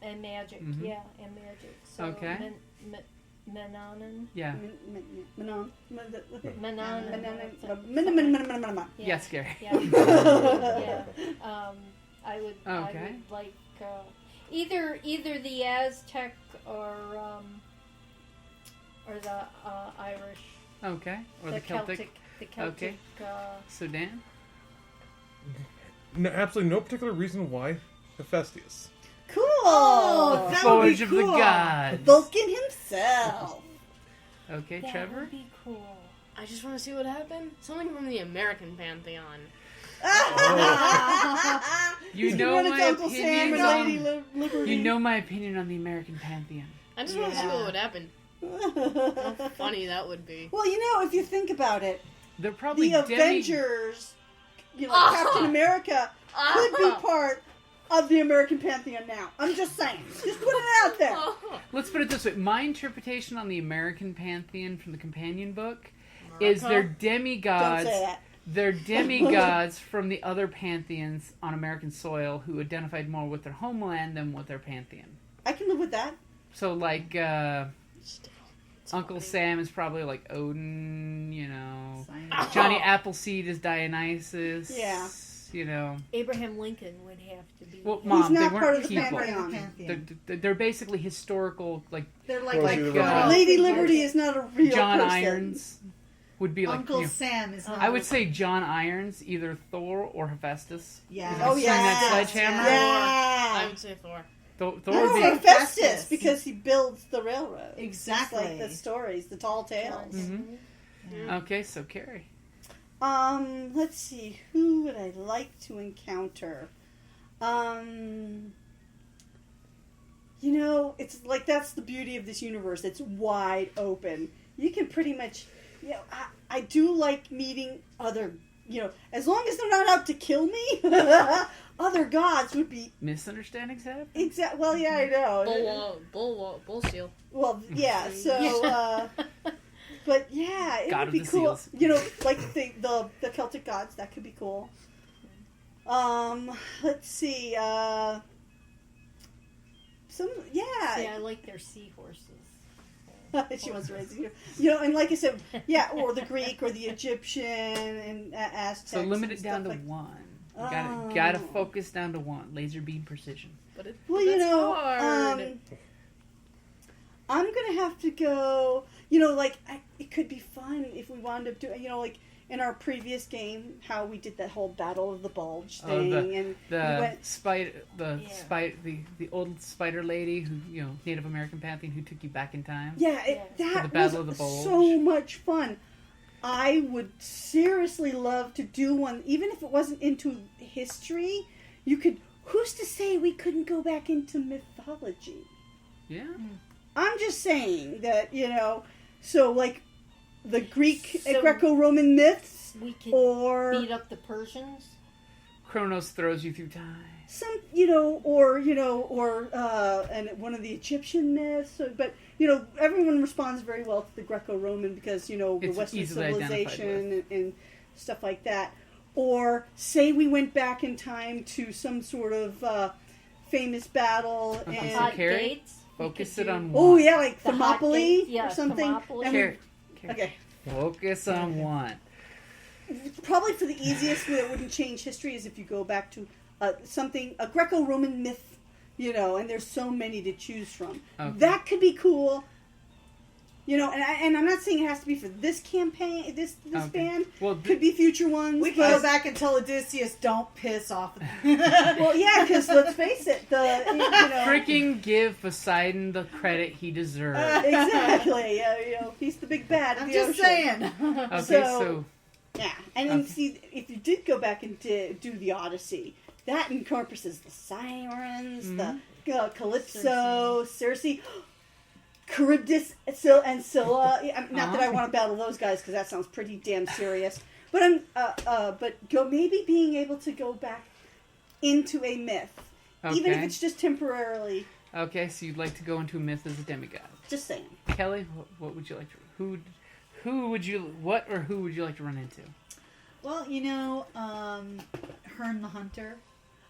and magic. Mhm. Yeah, and magic. So Okay. Menanon. Yeah. Menanon. Yeah. Yes, Gary. Yeah. Yeah. I would Okay. like either the Aztec or the Irish. Okay. Or the Celtic. The Celtic. So Dan? No, absolutely no particular reason why Hephaestus. Cool. Oh, that would be Forge of cool. the gods. Vulcan himself. Okay, That Trevor? would be cool. I just want to see what happened. Something from the American pantheon. You He's know running my to Uncle Sam opinion and Lady on, Liberty. you know my opinion on the American pantheon. I just want to see what would happen. How funny that would be. Well, you know, if you think about it, They're probably the Avengers, Captain America, could be part of the American pantheon now. I'm just saying. Just put it out there. Let's put it this way. My interpretation on the American pantheon from the companion book is they're demigods. Don't say that. They're demigods from the other pantheons on American soil who identified more with their homeland than with their pantheon. I can live with that. So, like, Uncle Sam is probably like Odin, you know. Johnny Appleseed is Dionysus. Yeah. You know. Abraham Lincoln would have to be. Well, Mom, not they part weren't of the people. pantheon. They're basically historical, like They're like Lady Liberty is not a real John person. Irons would be like. Uncle you know, Sam is not. I would say John Irons, either Thor or Hephaestus. Yeah. If Oh, he's swinging that yes. sledgehammer. Yeah. I would say Thor. Thor I would would be. say Festus Festus. because he builds the railroad. Exactly. It's like the stories, the tall tales. Mhm. Okay, so Carrie. Let's see. Who would I like to encounter? You know, it's like that's the beauty of this universe. It's wide open. You can pretty much, you know, I do like meeting other, you know, as long as they're not out to kill me, other gods would be Misunderstandings happen? exact. Well, yeah, I know. Bull seal. Well, yeah. So, but yeah, it God would be of the cool. seals. You know, like the Celtic gods. That could be cool. Let's see. Some See, yeah. I like their seahorses. She wants to raise you know, and like I said, yeah, or the Greek or the Egyptian and Aztecs. So limit and it down to stuff like- one. Oh. Gotta focus down to one. Laser beam precision. But Well, you that's know, hard. I'm gonna have to go. You know, like it could be fun if we wound up doing. You know, like in our previous game, how we did that whole Battle of the Bulge thing, and we The went. the old spider lady who, you know, Native American pantheon who took you back in time. Yeah, Yeah. that the Battle was of the Bulge. so much fun. I would seriously love to do one, even if it wasn't into history. You could. Who's to say we couldn't go back into mythology? Yeah. I'm just saying that, you know. So like the Greek, So- Greco-Roman myths, We could or beat up the Persians. Kronos throws you through time. some, or and one of the Egyptian myths. So, but everyone responds very well to the Greco-Roman because the It's Western easily identified civilization and stuff like that. Or say we went back in time to some sort of famous battle Okay, and so Hot Carrie, dates. We Focus could it do- on one. oh yeah, like The hot Thermopylae date, yeah, or something. Thermopylae. And we- Carrie, okay. focus on one. Probably for the easiest that wouldn't change history is if you go back to a Greco-Roman myth, and there's so many to choose from. Okay. That could be cool. And I'm not saying it has to be for this campaign, this Okay. band. Well, Could be future ones. We can but- go back and tell Odysseus, don't piss off. Well, yeah, because let's face it, freaking give Poseidon the credit he deserves. exactly. He's the big bad. of I'm the just ocean. saying. Okay, so- so Yeah, and then Okay. see if you did go back and do the Odyssey, that encompasses the sirens, the Calypso, Circe, Charybdis, and Scylla. Not that I want to battle those guys because that sounds pretty damn serious. But maybe being able to go back into a myth, even if it's just temporarily. Okay, so you'd like to go into a myth as a demigod. Just saying. Kelly, what would you like to? Who would you like to run into? Well, Herne the Hunter.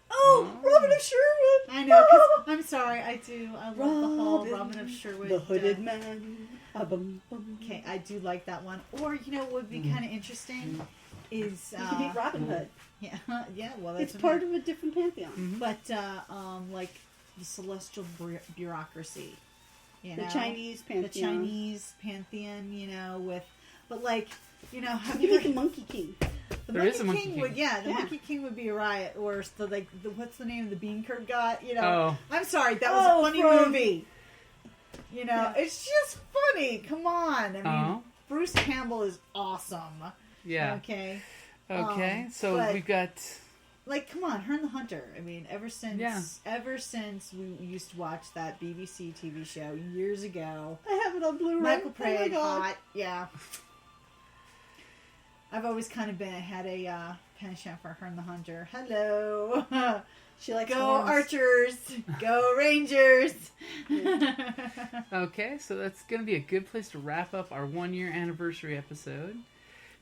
Oh, Robin of Sherwood! I know, 'cause I'm sorry, I do. I love the whole Robin of Sherwood. The Hooded Man. Okay, I do like that one. Or, what would be kind of interesting is... You could meet Robin Hood. Yeah, well, that's It's part of a different pantheon. Mm-hmm. But, like, the celestial bureaucracy. The Chinese pantheon. The Chinese pantheon, with... But, like, have You you meet heard... the Monkey King. The There is a Monkey King. The Monkey King would be a riot, or what's the name of the bean curd guy? Oh. I'm sorry, that was a funny movie. It's just funny. Come on, I mean, Bruce Campbell is awesome. Yeah. Okay. So but- we've got. Like, come on, Herne the Hunter. I mean, ever since we used to watch that BBC TV show years ago. I have it on Blu-ray. Michael Oh my Praed, God. hot, yeah. I've always kind of had a penchant for Herne the Hunter. Hello. She likes Go horns. Archers. Go Rangers. Okay, so that's going to be a good place to wrap up our 1-year anniversary episode.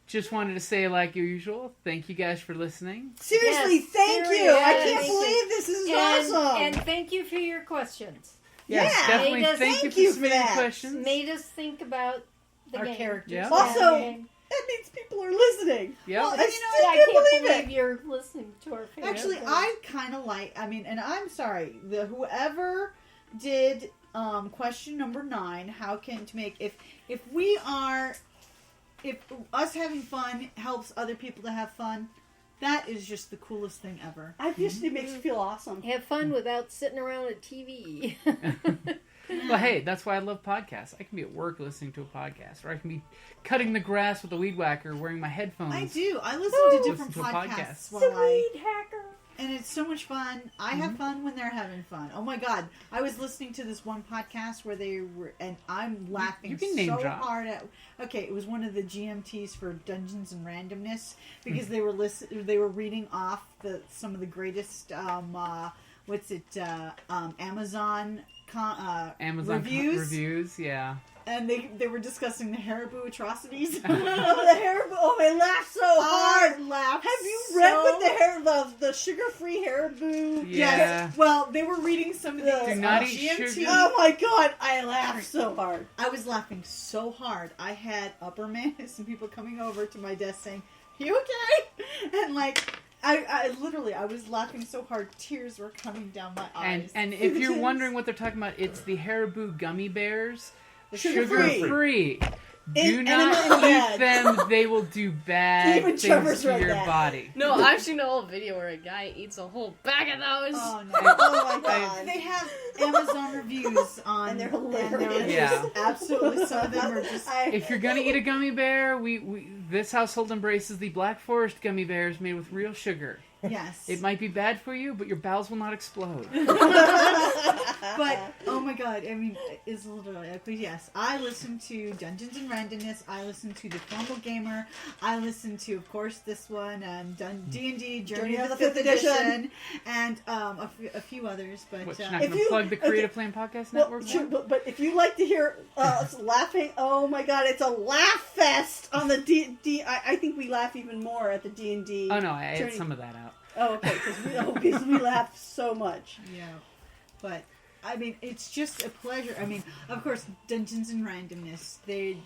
Just wanted to say, like usual, thank you guys for listening. Seriously, Yes, thank you. seriously. I Yes. can't believe this is awesome. And thank you for your questions. Yes, Yeah, definitely. made us- Thank you thank for you for submitting that. questions. Made us think about the Our game. characters. Yeah. Also, Yeah. that means people are listening. Yep. Well, I I can't can't believe believe it. you're listening to our favorite. Actually, I kind of like, and I'm sorry, whoever did question number 9, if us having fun helps other people to have fun, that is just the coolest thing ever. It makes me feel awesome. have fun without sitting around a TV. Well, hey, that's why I love podcasts. I can be at work listening to a podcast, or I can be cutting the grass with a weed whacker wearing my headphones. I do. I listen to different Listen to a podcasts podcast. while I... Weed hacker. And it's so much fun. I have fun when they're having fun. Oh my god. I was listening to this one podcast where they were, and I'm laughing You can name so drop. hard at. Okay, it was one of the GMTs for Dungeons and Randomness because they were reading off some of the greatest Amazon reviews, yeah. and they were discussing the Haribo atrocities. The Haribo. Oh, I laughed so hard. I laughed. Have you read what the sugar-free Haribo? Yeah. Yes. Well, they were reading some of the Do not eat GMT. sugar. Oh my God, I laughed so hard. I was laughing so hard. I had upper management and people coming over to my desk saying, "You okay?" And like, I literally, I was laughing so hard, tears were coming down my eyes. And if you're wondering what they're talking about, it's the Haribo gummy bears. Sugar-free. Sugar-free. Do In- not enema in eat bag. them. They will do bad Even things Trevor's to read your that. body. No, I've seen a whole video where a guy eats a whole bag of those. Oh no! Oh my God. They have Amazon reviews on, And they're hilarious. Yeah. just absolutely. Some of them are just. If you're gonna eat a gummy bear, this household embraces the Black Forest gummy bears made with real sugar. Yes. It might be bad for you, but your bowels will not explode. But oh my god, I mean, it's literally like, but yes, I listen to Dungeons and Randomness. I listen to The Fumble Gamer. I listen to, of course, this one, D&D Journey of the Fifth Edition, and a few others. But What, you're not If gonna you- plug the Creative Plan Podcast Network? Well, sure, now? but if you like to hear us laughing, oh my God, it's a laugh fest on the D. I think we laugh even more at the D&D. Oh no, I ate Journey- some of that out. Oh, okay, because we laugh so much. yeah, but I mean, it's just a pleasure. I mean, of course, Dungeons and Randomness. They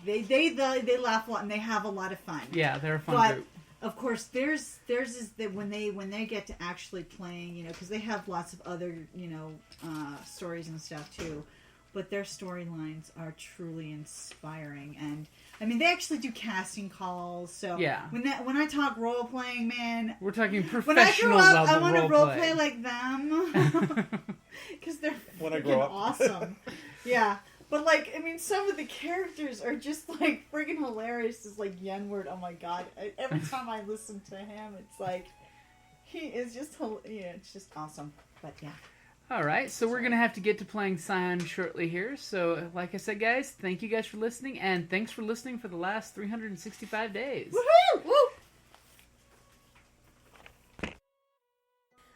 laugh a lot and they have a lot of fun. Yeah, they're a fun But group. of course, theirs is that when they get to actually playing, because they have lots of other stories and stuff too, but their storylines are truly inspiring. And I mean, they actually do casting calls. So Yeah. when I talk role playing, man, We're talking when I professional grow up, I level want to role role play. play like them because they're When I freaking grow up. awesome. Yeah. But, like, I mean, some of the characters are just, like, friggin' hilarious. It's like Yenward, oh my god. Every time I listen to him, it's like, He is just, it's just awesome. But yeah. All right, so we're going to have to get to playing Scion shortly here. So, like I said, guys, thank you guys for listening, and thanks for listening for the last 365 days. Woohoo! Woo!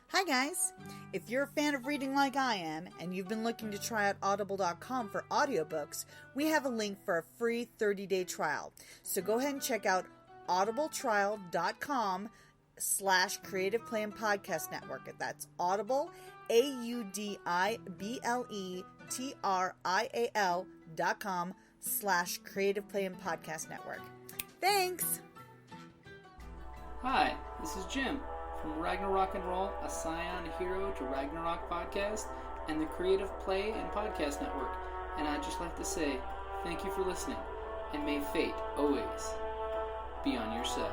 Hi guys! If you're a fan of reading like I am, and you've been looking to try out audible.com for audiobooks, we have a link for a free 30-day trial. So go ahead and check out audibletrial.com/Creative Play and Podcast Network. That's Audible, audibletrial.com/Creative Play and Podcast Network. Thanks! Hi, this is Jim from Ragnarok and Roll, a Scion Hero to Ragnarok podcast, and the Creative Play and Podcast Network. And I'd just like to say thank you for listening, and may fate always be on your side.